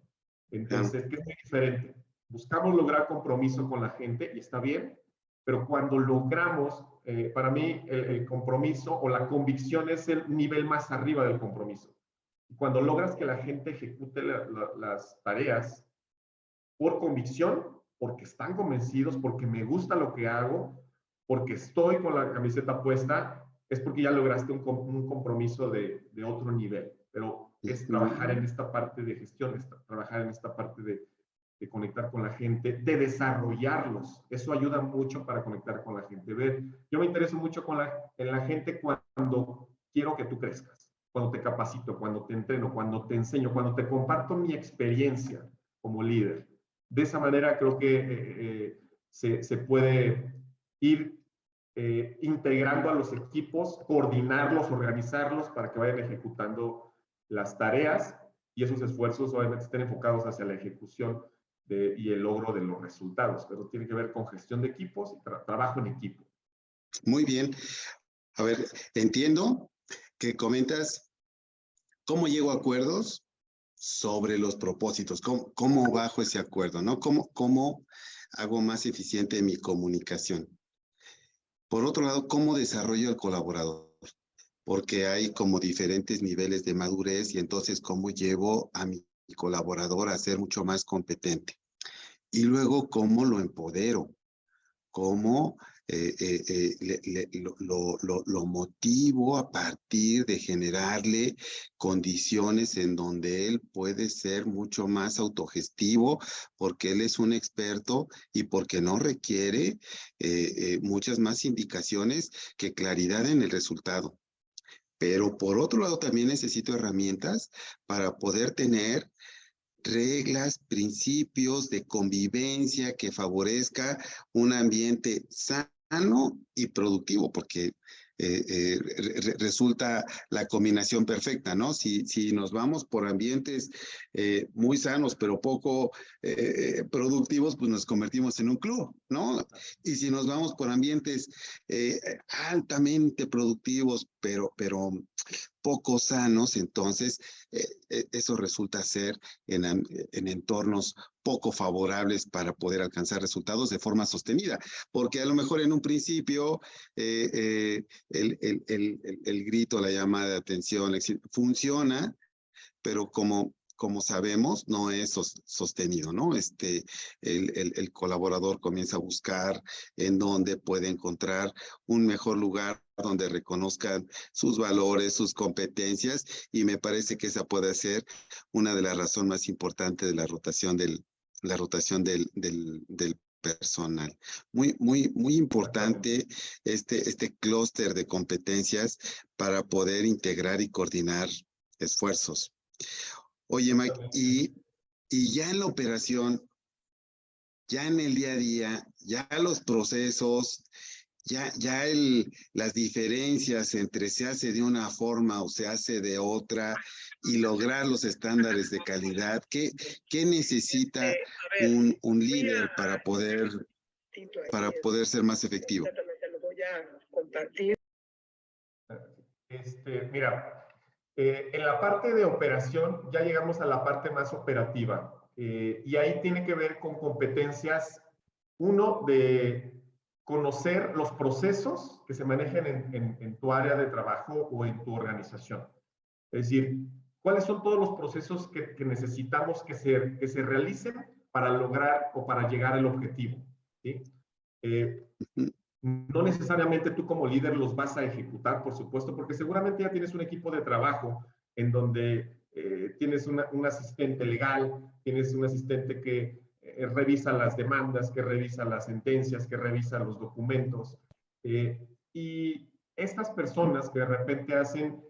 Entonces, ¿qué es muy diferente? Buscamos lograr compromiso con la gente y está bien, pero cuando logramos, para mí el compromiso o la convicción es el nivel más arriba del compromiso. Y cuando logras que la gente ejecute las tareas por convicción, porque están convencidos, porque me gusta lo que hago, porque estoy con la camiseta puesta, es porque ya lograste un compromiso de otro nivel. Pero es trabajar en esta parte de gestión, trabajar en esta parte de conectar con la gente, de desarrollarlos. Eso ayuda mucho para conectar con la gente. Yo me intereso mucho en la gente cuando quiero que tú crezcas, cuando te capacito, cuando te entreno, cuando te enseño, cuando te comparto mi experiencia como líder. De esa manera creo que se puede ir integrando a los equipos, coordinarlos, organizarlos para que vayan ejecutando las tareas y esos esfuerzos obviamente estén enfocados hacia la ejecución y el logro de los resultados, pero tiene que ver con gestión de equipos y trabajo en equipo. Muy bien. A ver, entiendo que comentas cómo llego a acuerdos sobre los propósitos, cómo bajo ese acuerdo, ¿no? ¿Cómo hago más eficiente mi comunicación? Por otro lado, ¿cómo desarrollo al colaborador? Porque hay como diferentes niveles de madurez y entonces cómo llevo a mi colaborador a ser mucho más competente. Y luego, ¿cómo lo empodero? ¿Cómo lo motivo a partir de generarle condiciones en donde él puede ser mucho más autogestivo porque él es un experto y porque no requiere muchas más indicaciones que claridad en el resultado? Pero por otro lado también necesito herramientas para poder tener reglas, principios de convivencia que favorezca un ambiente sano y productivo, porque resulta la combinación perfecta, ¿no? Si nos vamos por ambientes muy sanos, pero poco productivos, pues nos convertimos en un club, ¿no? Y si nos vamos por ambientes altamente productivos, pero poco sanos, entonces eso resulta ser en entornos poco favorables para poder alcanzar resultados de forma sostenida, porque a lo mejor en un principio el grito, la llamada de atención funciona, pero como sabemos, no es sostenido, ¿no? El colaborador comienza a buscar en dónde puede encontrar un mejor lugar donde reconozcan sus valores, sus competencias, y me parece que esa puede ser una de las razones más importantes de la rotación del personal. Muy importante este clúster de competencias para poder integrar y coordinar esfuerzos. Oye, Mike, y ya en la operación, ya en el día a día, ya los procesos, las diferencias entre se hace de una forma o se hace de otra y lograr los estándares de calidad, ¿qué necesita un líder para poder ser más efectivo? Lo voy a compartir. Mira, en la parte de operación ya llegamos a la parte más operativa y ahí tiene que ver con competencias, uno, de conocer los procesos que se manejan en tu área de trabajo o en tu organización. Es decir, ¿cuáles son todos los procesos que necesitamos que se realicen para lograr o para llegar al objetivo? ¿Sí? No necesariamente tú como líder los vas a ejecutar, por supuesto, porque seguramente ya tienes un equipo de trabajo en donde tienes un asistente legal, tienes un asistente que revisa las demandas, que revisa las sentencias, que revisa los documentos. Y estas personas que de repente hacen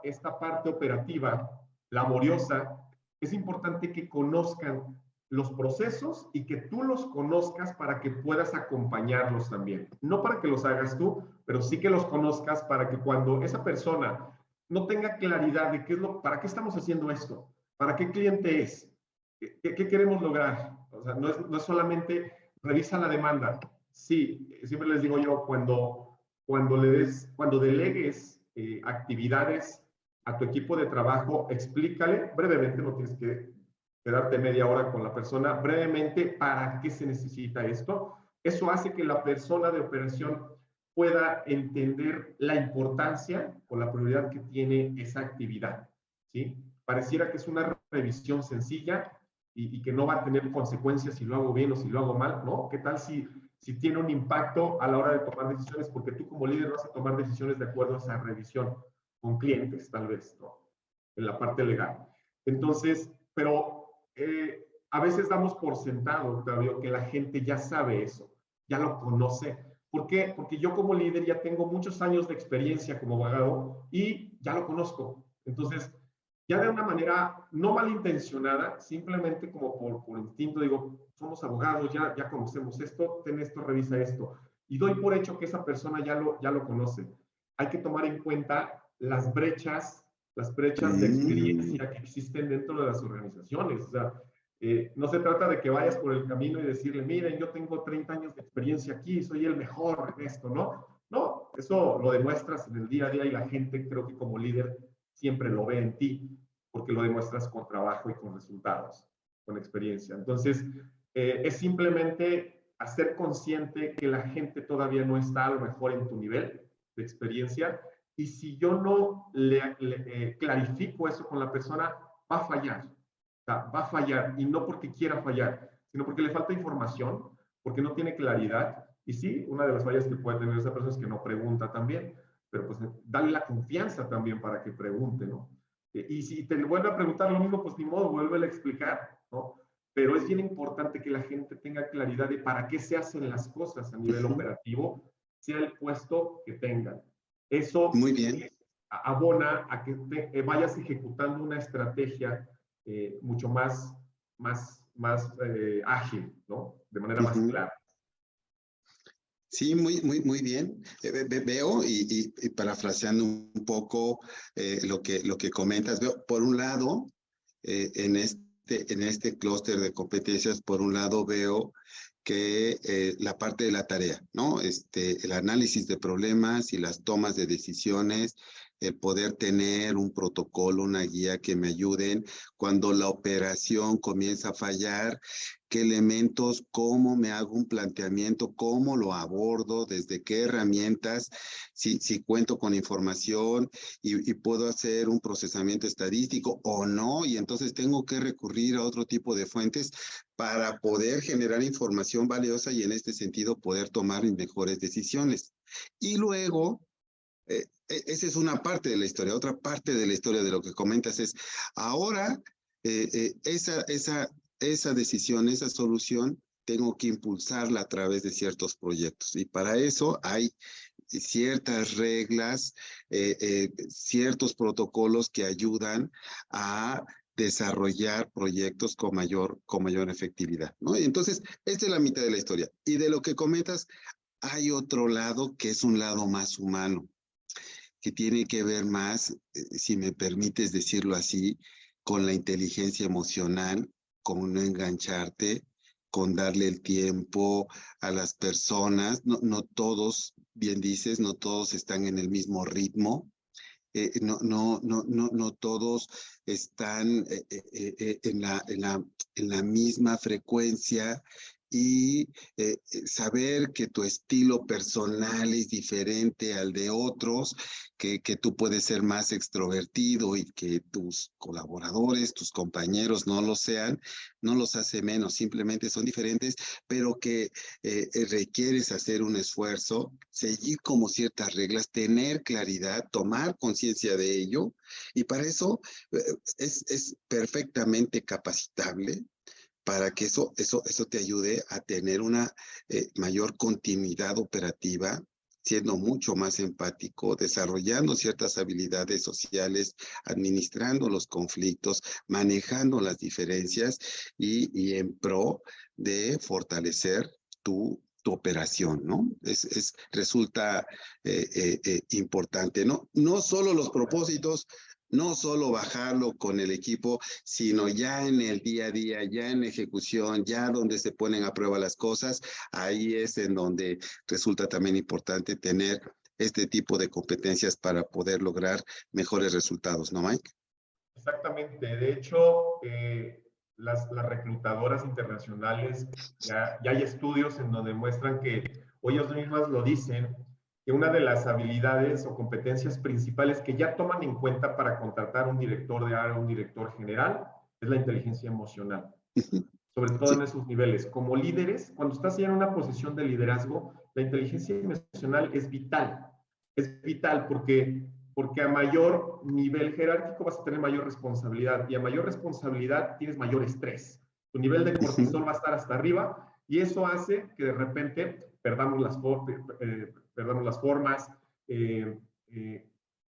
esta parte operativa, laboriosa, es importante que conozcan los procesos y que tú los conozcas para que puedas acompañarlos también. No para que los hagas tú, pero sí que los conozcas para que cuando esa persona no tenga claridad de para qué estamos haciendo esto, para qué cliente es, qué queremos lograr. O sea, no es solamente revisa la demanda. Sí, siempre les digo yo, cuando delegues actividades a tu equipo de trabajo, explícale brevemente, no tienes que quedarte media hora con la persona, brevemente para qué se necesita esto. Eso hace que la persona de operación pueda entender la importancia o la prioridad que tiene esa actividad, ¿sí? Pareciera que es una revisión sencilla y que no va a tener consecuencias si lo hago bien o si lo hago mal, ¿no? ¿Qué tal si tiene un impacto a la hora de tomar decisiones? Porque tú como líder vas a tomar decisiones de acuerdo a esa revisión con clientes, tal vez, ¿no? En la parte legal. Entonces, pero a veces damos por sentado, Octavio, que la gente ya sabe eso, ya lo conoce. ¿Por qué? Porque yo como líder ya tengo muchos años de experiencia como abogado y ya lo conozco. Entonces, ya de una manera no malintencionada, simplemente como por instinto, digo, somos abogados, ya conocemos esto, ten esto, revisa esto. Y doy por hecho que esa persona ya lo conoce. Hay que tomar en cuenta las brechas de experiencia que existen dentro de las organizaciones. O sea, no se trata de que vayas por el camino y decirle, miren, yo tengo 30 años de experiencia aquí, soy el mejor en esto, ¿no? No, eso lo demuestras en el día a día y la gente, creo que como líder, siempre lo ve en ti, porque lo demuestras con trabajo y con resultados, con experiencia. Entonces, es simplemente hacer consciente que la gente todavía no está a lo mejor en tu nivel de experiencia, y si yo no le clarifico eso con la persona, va a fallar. O sea, va a fallar, y no porque quiera fallar, sino porque le falta información, porque no tiene claridad. Y sí, una de las fallas que puede tener esa persona es que no pregunta también, pero pues dale la confianza también para que pregunte, ¿no? Y si te vuelve a preguntar lo mismo, pues ni modo, vuélvele a explicar, ¿no? Pero es bien importante que la gente tenga claridad de para qué se hacen las cosas a nivel operativo, sea el puesto que tengan. Eso muy bien abona a que vayas ejecutando una estrategia mucho más ágil, ¿no? De manera más clara. Sí, muy bien. Veo y parafraseando un poco lo que comentas, veo por un lado en este clúster de competencias, por un lado veo que la parte de la tarea, ¿no? El análisis de problemas y las tomas de decisiones, el poder tener un protocolo, una guía que me ayuden cuando la operación comienza a fallar, qué elementos, cómo me hago un planteamiento, cómo lo abordo, desde qué herramientas, si cuento con información y puedo hacer un procesamiento estadístico o no, y entonces tengo que recurrir a otro tipo de fuentes para poder generar información valiosa y en este sentido poder tomar mejores decisiones. Y luego, esa es una parte de la historia. Otra parte de la historia de lo que comentas es, ahora esa decisión, esa solución, tengo que impulsarla a través de ciertos proyectos. Y para eso hay ciertas reglas, ciertos protocolos que ayudan a desarrollar proyectos con mayor efectividad, ¿no? Y entonces, esta es la mitad de la historia. Y de lo que comentas, hay otro lado que es un lado más humano, que tiene que ver más, si me permites decirlo así, con la inteligencia emocional, con no engancharte, con darle el tiempo a las personas. No todos, bien dices, no todos están en el mismo ritmo. No todos están en la misma frecuencia, y saber que tu estilo personal es diferente al de otros, que tú puedes ser más extrovertido y que tus colaboradores, tus compañeros no lo sean, no los hace menos, simplemente son diferentes, pero que requieres hacer un esfuerzo, seguir como ciertas reglas, tener claridad, tomar conciencia de ello, y para eso es perfectamente capacitable, para que eso te ayude a tener una mayor continuidad operativa, siendo mucho más empático, desarrollando ciertas habilidades sociales, administrando los conflictos, manejando las diferencias, y en pro de fortalecer tu operación, ¿no? Resulta importante, ¿no? No solo los propósitos, no solo bajarlo con el equipo, sino ya en el día a día, ya en ejecución, ya donde se ponen a prueba las cosas. Ahí es en donde resulta también importante tener este tipo de competencias para poder lograr mejores resultados, ¿no, Mike? Exactamente. De hecho, las reclutadoras internacionales, ya hay estudios en donde muestran que, o ellos mismas lo dicen, que una de las habilidades o competencias principales que ya toman en cuenta para contratar un director de área, un director general, es la inteligencia emocional, sobre todo en esos niveles. Como líderes, cuando estás ya en una posición de liderazgo, la inteligencia emocional es vital. Es vital porque a mayor nivel jerárquico vas a tener mayor responsabilidad, y a mayor responsabilidad tienes mayor estrés. Tu nivel de cortisol va a estar hasta arriba, y eso hace que de repente perdamos las formas,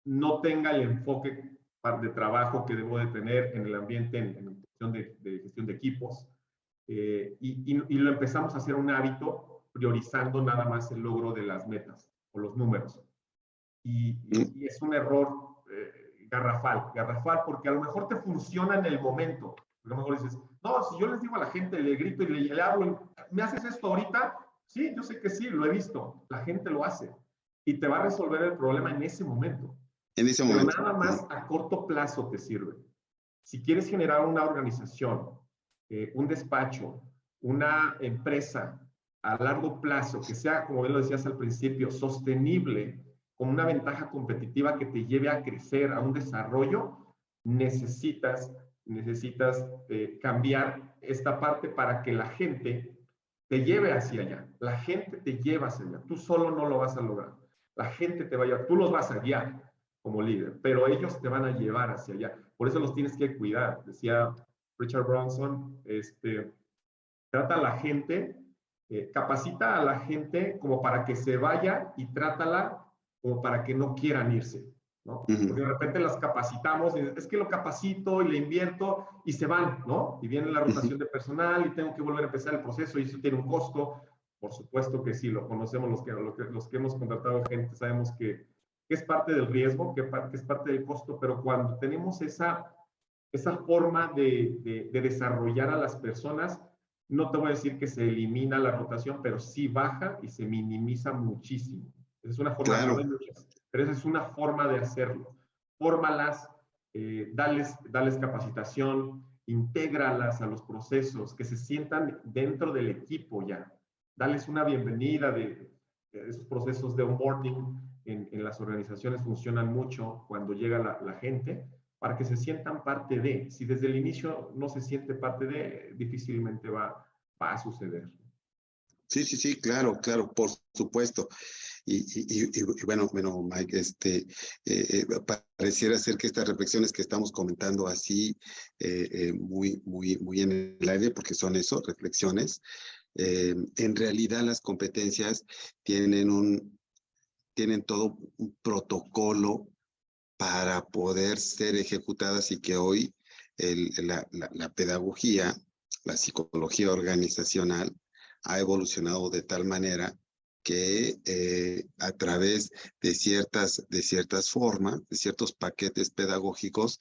no tenga el enfoque de trabajo que debo de tener en el ambiente, en cuestión de gestión de equipos, y lo empezamos a hacer un hábito, priorizando nada más el logro de las metas o los números. Y es un error garrafal, porque a lo mejor te funciona en el momento. A lo mejor dices, no, si yo les digo a la gente, le grito y le hablo, ¿me haces esto ahorita? Sí, yo sé que sí, lo he visto, la gente lo hace, y te va a resolver el problema en ese momento. En ese Pero momento. nada más a corto plazo te sirve. Si quieres generar una organización, un despacho, una empresa a largo plazo, que sea, como bien lo decías al principio, sostenible, con una ventaja competitiva que te lleve a crecer, a un desarrollo, necesitas cambiar esta parte para que la gente te lleve hacia allá. La gente te lleva hacia allá. Tú solo no lo vas a lograr. La gente te va a llevar. Tú los vas a guiar como líder, pero ellos te van a llevar hacia allá. Por eso los tienes que cuidar. Decía Richard Branson, trata a la gente, capacita a la gente como para que se vaya, y trátala como para que no quieran irse, ¿no? Porque de repente las capacitamos, y es que lo capacito y le invierto y se van, ¿no? Y viene la rotación de personal y tengo que volver a empezar el proceso, y eso tiene un costo. Por supuesto que sí, lo conocemos los que hemos contratado gente, sabemos que es parte del riesgo, que es parte del costo, pero cuando tenemos esa forma de desarrollar a las personas, no te voy a decir que se elimina la rotación, pero sí baja y se minimiza muchísimo. Esa es una forma, Claro. no hay muchas, pero esa es una forma de hacerlo. Fórmalas, dales capacitación, intégralas a los procesos, que se sientan dentro del equipo ya. Dales una bienvenida de esos procesos de onboarding. En las organizaciones funcionan mucho cuando llega la gente, para que se sientan parte de. Si desde el inicio no se siente parte de, difícilmente va a suceder. Sí, claro, por supuesto. Y bueno, Mike, pareciera ser que estas reflexiones que estamos comentando así, muy en el aire, porque son eso, reflexiones, En realidad las competencias tienen todo un protocolo para poder ser ejecutadas y que hoy la pedagogía, la psicología organizacional ha evolucionado de tal manera que a través de ciertas formas, de ciertos paquetes pedagógicos,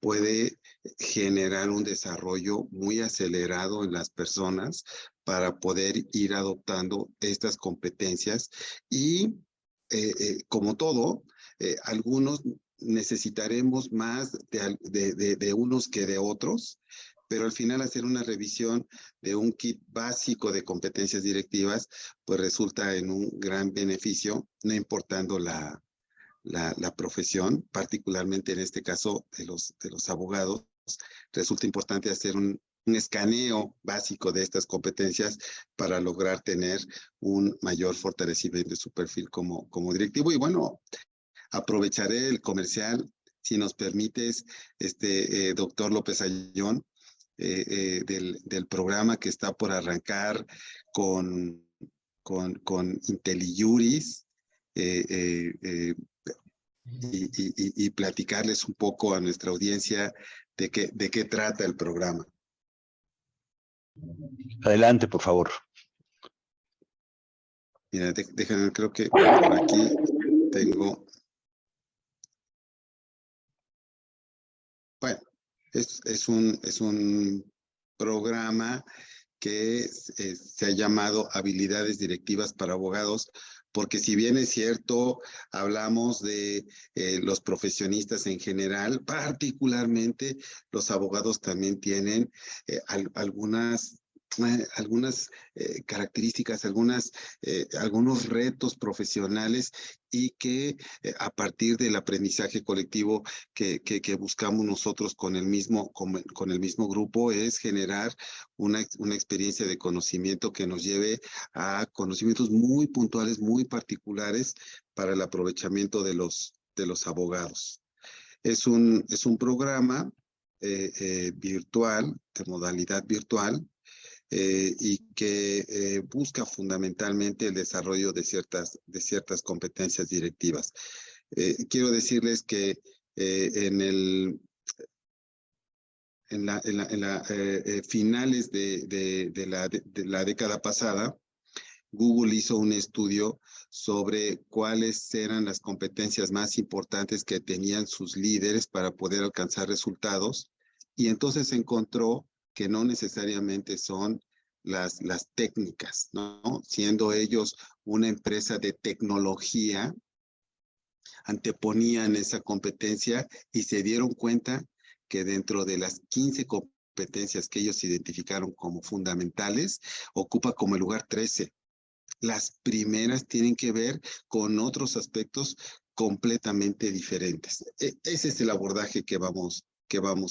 puede generar un desarrollo muy acelerado en las personas para poder ir adoptando estas competencias y como todo, algunos necesitaremos más de unos que de otros, pero al final hacer una revisión de un kit básico de competencias directivas, pues resulta en un gran beneficio, no importando la profesión, particularmente en este caso de los abogados. Resulta importante hacer un escaneo básico de estas competencias para lograr tener un mayor fortalecimiento de su perfil como directivo. Y bueno, aprovecharé el comercial, si nos permites, doctor López Ayllón, del programa que está por arrancar con IntelliJuris, y platicarles un poco a nuestra audiencia de qué trata el programa. Adelante, por favor. Mira, déjenme, creo que por aquí tengo. Bueno, es un programa que se ha llamado Habilidades Directivas para Abogados, porque si bien es cierto, hablamos de los profesionistas en general, particularmente los abogados también tienen algunas características, algunos retos profesionales y que a partir del aprendizaje colectivo que buscamos nosotros con el mismo grupo es generar una experiencia de conocimiento que nos lleve a conocimientos muy puntuales, muy particulares para el aprovechamiento de los abogados. Es un programa virtual, de modalidad virtual, y que busca fundamentalmente el desarrollo de ciertas competencias directivas. Quiero decirles que en finales de la década pasada, Google hizo un estudio sobre cuáles eran las competencias más importantes que tenían sus líderes para poder alcanzar resultados, y entonces encontró que no necesariamente son las técnicas, ¿no? Siendo ellos una empresa de tecnología, anteponían esa competencia y se dieron cuenta que dentro de las 15 competencias que ellos identificaron como fundamentales, ocupa como el lugar 13. Las primeras tienen que ver con otros aspectos completamente diferentes. Ese es el abordaje que vamos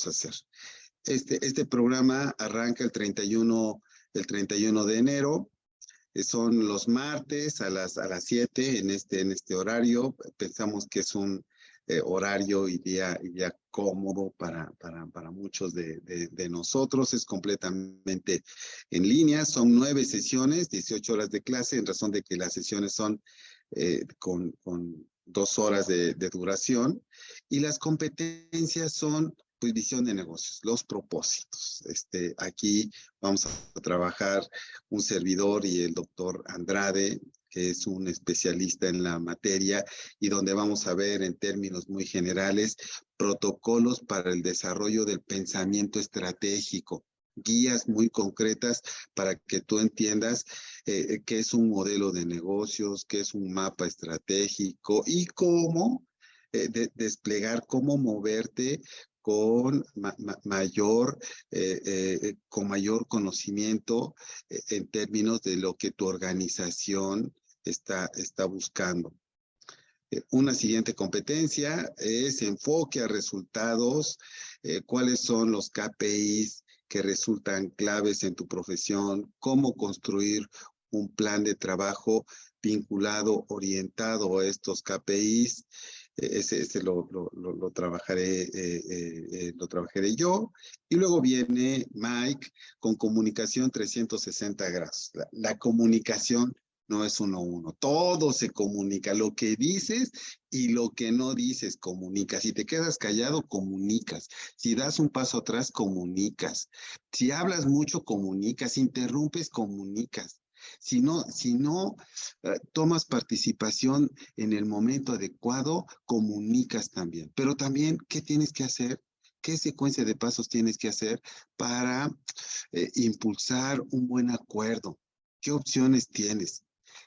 a hacer. Este programa arranca el 31 de enero. Son los martes a las 7 en este horario. Pensamos que es un horario y día cómodo para muchos de nosotros. Es completamente en línea. Son 9 sesiones, 18 horas de clase, en razón de que las sesiones son con 2 horas de duración. Y las competencias son pues visión de negocios, los propósitos. Aquí vamos a trabajar un servidor y el doctor Andrade, que es un especialista en la materia, y donde vamos a ver en términos muy generales protocolos para el desarrollo del pensamiento estratégico, guías muy concretas para que tú entiendas qué es un modelo de negocios, qué es un mapa estratégico y cómo desplegar, cómo moverte con mayor conocimiento en términos de lo que tu organización está buscando. Una siguiente competencia es enfoque a resultados, cuáles son los KPIs que resultan claves en tu profesión, cómo construir un plan de trabajo vinculado, orientado a estos KPIs, ese lo trabajaré, lo trabajaré yo. Y luego viene Mike con comunicación 360 grados. La comunicación no es 1-1. Todo se comunica. Lo que dices y lo que no dices, comunicas. Si te quedas callado, comunicas. Si das un paso atrás, comunicas. Si hablas mucho, comunicas. Si interrumpes, comunicas. Si no tomas participación en el momento adecuado, comunicas también. Pero también, ¿qué tienes que hacer? ¿Qué secuencia de pasos tienes que hacer para impulsar un buen acuerdo? ¿Qué opciones tienes?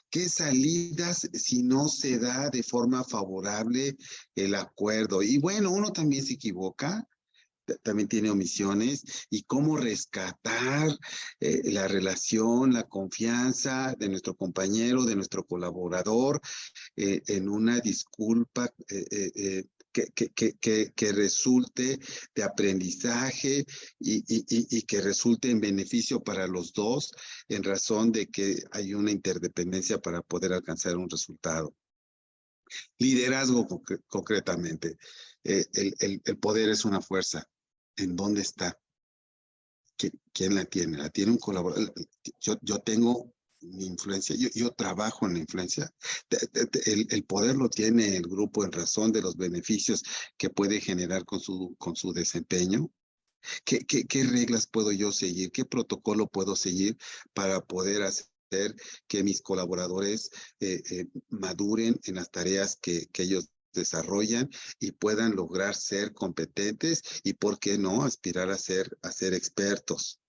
¿Qué salidas si no se da de forma favorable el acuerdo? Y bueno, uno también se equivoca, también tiene omisiones, y cómo rescatar la relación, la confianza de nuestro compañero, de nuestro colaborador, en una disculpa que resulte de aprendizaje y que resulte en beneficio para los dos, en razón de que hay una interdependencia para poder alcanzar un resultado. Liderazgo concretamente. El poder es una fuerza. ¿En dónde está? ¿Quién la tiene? ¿La tiene un colaborador? Yo tengo mi influencia, yo trabajo en la influencia. El poder lo tiene el grupo en razón de los beneficios que puede generar con su desempeño. ¿Qué reglas puedo yo seguir? ¿Qué protocolo puedo seguir para poder hacer que mis colaboradores maduren en las tareas que ellos desarrollan y puedan lograr ser competentes y, ¿por qué no?, aspirar a ser expertos?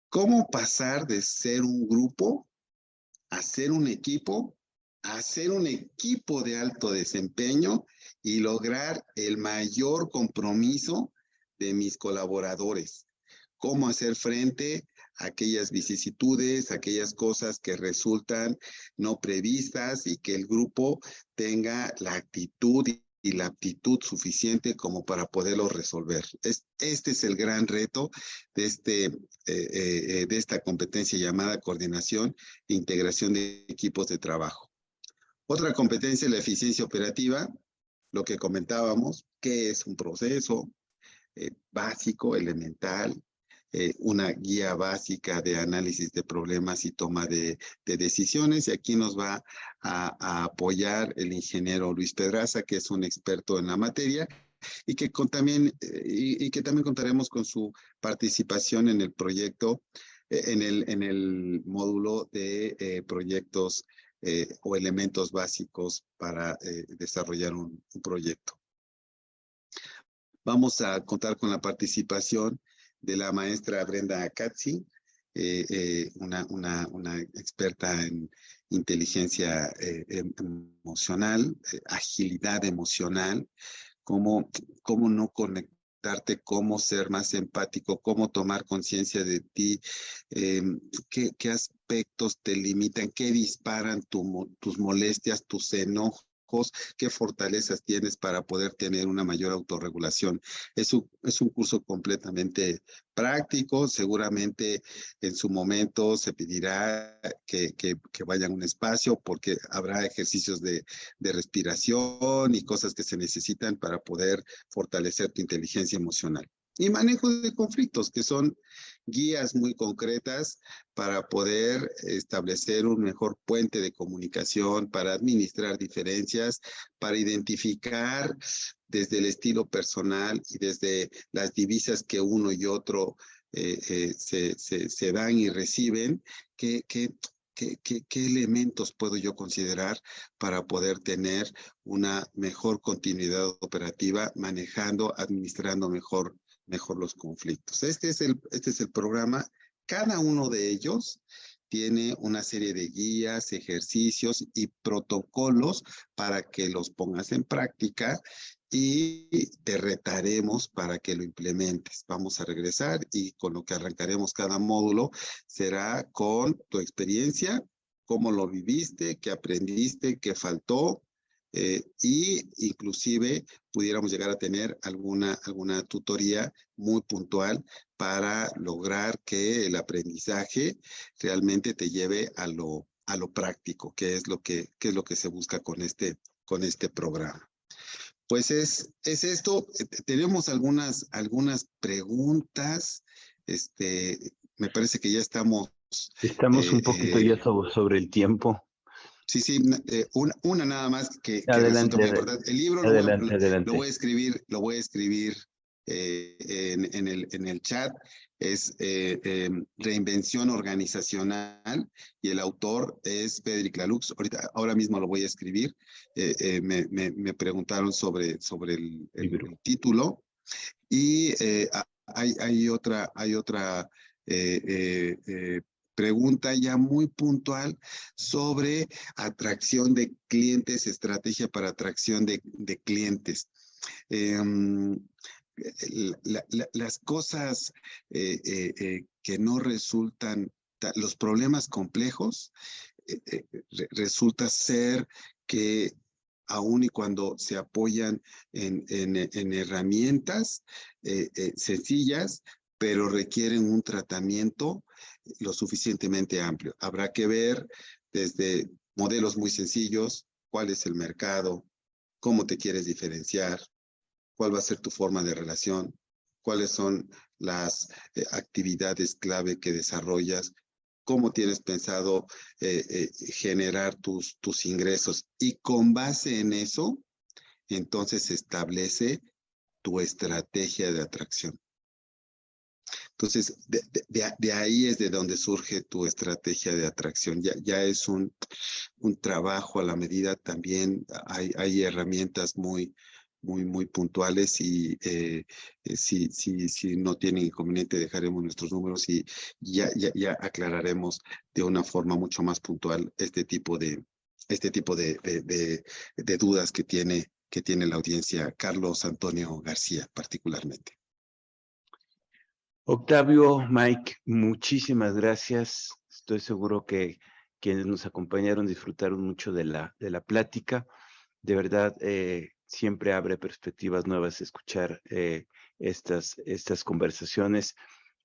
¿Cómo pasar de ser un grupo a ser un equipo, a ser un equipo de alto desempeño y lograr el mayor compromiso de mis colaboradores? ¿Cómo hacer frente a aquellas vicisitudes, aquellas cosas que resultan no previstas y que el grupo tenga la actitud y la aptitud suficiente como para poderlo resolver? Este es el gran reto de esta competencia llamada coordinación e integración de equipos de trabajo. Otra competencia es la eficiencia operativa, lo que comentábamos, que es un proceso básico, elemental, una guía básica de análisis de problemas y toma de decisiones. Y aquí nos va a apoyar el ingeniero Luis Pedraza, que es un experto en la materia, y que también contaremos con su participación en el proyecto, en el módulo de proyectos o elementos básicos para desarrollar un proyecto. Vamos a contar con la participación de la maestra Brenda Acazzi, una experta en inteligencia emocional, agilidad emocional, cómo no conectarte, cómo ser más empático, cómo tomar conciencia de ti, qué aspectos te limitan, qué disparan tus molestias, tus enojos, qué fortalezas tienes para poder tener una mayor autorregulación. Es un curso completamente práctico. Seguramente en su momento se pedirá que vayan a un espacio, porque habrá ejercicios de respiración y cosas que se necesitan para poder fortalecer tu inteligencia emocional. Y manejo de conflictos, que son guías muy concretas para poder establecer un mejor puente de comunicación, para administrar diferencias, para identificar desde el estilo personal y desde las divisas que uno y otro se dan y reciben, ¿qué elementos puedo yo considerar para poder tener una mejor continuidad operativa, administrando mejor los conflictos? Este es el programa. Cada uno de ellos tiene una serie de guías, ejercicios y protocolos para que los pongas en práctica, y te retaremos para que lo implementes. Vamos a regresar y con lo que arrancaremos cada módulo será con tu experiencia, cómo lo viviste, qué aprendiste, qué faltó, y inclusive pudiéramos llegar a tener alguna tutoría muy puntual para lograr que el aprendizaje realmente te lleve a lo práctico, que es lo que se busca con este este programa. Pues es esto. Tenemos algunas preguntas. Me parece que ya estamos un poquito ya sobre el tiempo. Sí, una nada más que Adelante, resulta muy importante. El libro adelante. lo voy a escribir en el chat. Es Reinvención Organizacional y el autor es Frédéric Laloux. Ahora mismo lo voy a escribir. Me preguntaron sobre el título y hay otra pregunta ya muy puntual sobre atracción de clientes, estrategia para atracción de clientes. Las cosas que no resultan, los problemas complejos, resulta ser que aun y cuando se apoyan en herramientas sencillas, pero requieren un tratamiento lo suficientemente amplio. Habrá que ver desde modelos muy sencillos, cuál es el mercado, cómo te quieres diferenciar, cuál va a ser tu forma de relación, cuáles son las actividades clave que desarrollas, cómo tienes pensado generar tus ingresos. Y con base en eso, entonces se establece tu estrategia de atracción. Entonces, de ahí es de donde surge tu estrategia de atracción. Ya es un trabajo a la medida. También hay herramientas muy puntuales y si no tienen inconveniente dejaremos nuestros números y ya aclararemos de una forma mucho más puntual este tipo de dudas que tiene la audiencia, Carlos Antonio García particularmente. Octavio, Mike, muchísimas gracias. Estoy seguro que quienes nos acompañaron disfrutaron mucho de la plática. De verdad, siempre abre perspectivas nuevas escuchar estas conversaciones.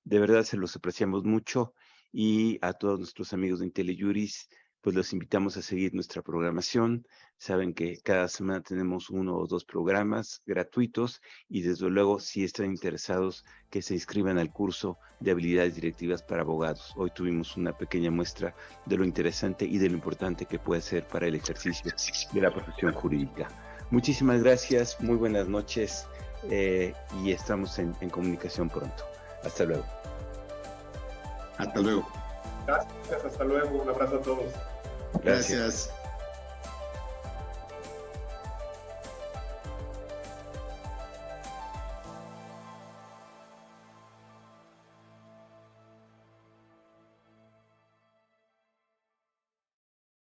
De verdad se los apreciamos mucho y a todos nuestros amigos de IntelliJuris, pues los invitamos a seguir nuestra programación. Saben que cada semana tenemos 1 o 2 programas gratuitos y desde luego si están interesados que se inscriban al curso de habilidades directivas para abogados. Hoy tuvimos una pequeña muestra de lo interesante y de lo importante que puede ser para el ejercicio de la profesión jurídica. Muchísimas gracias, muy buenas noches y estamos en comunicación pronto. Hasta luego. Hasta luego. Gracias, hasta luego. Un abrazo a todos. Gracias.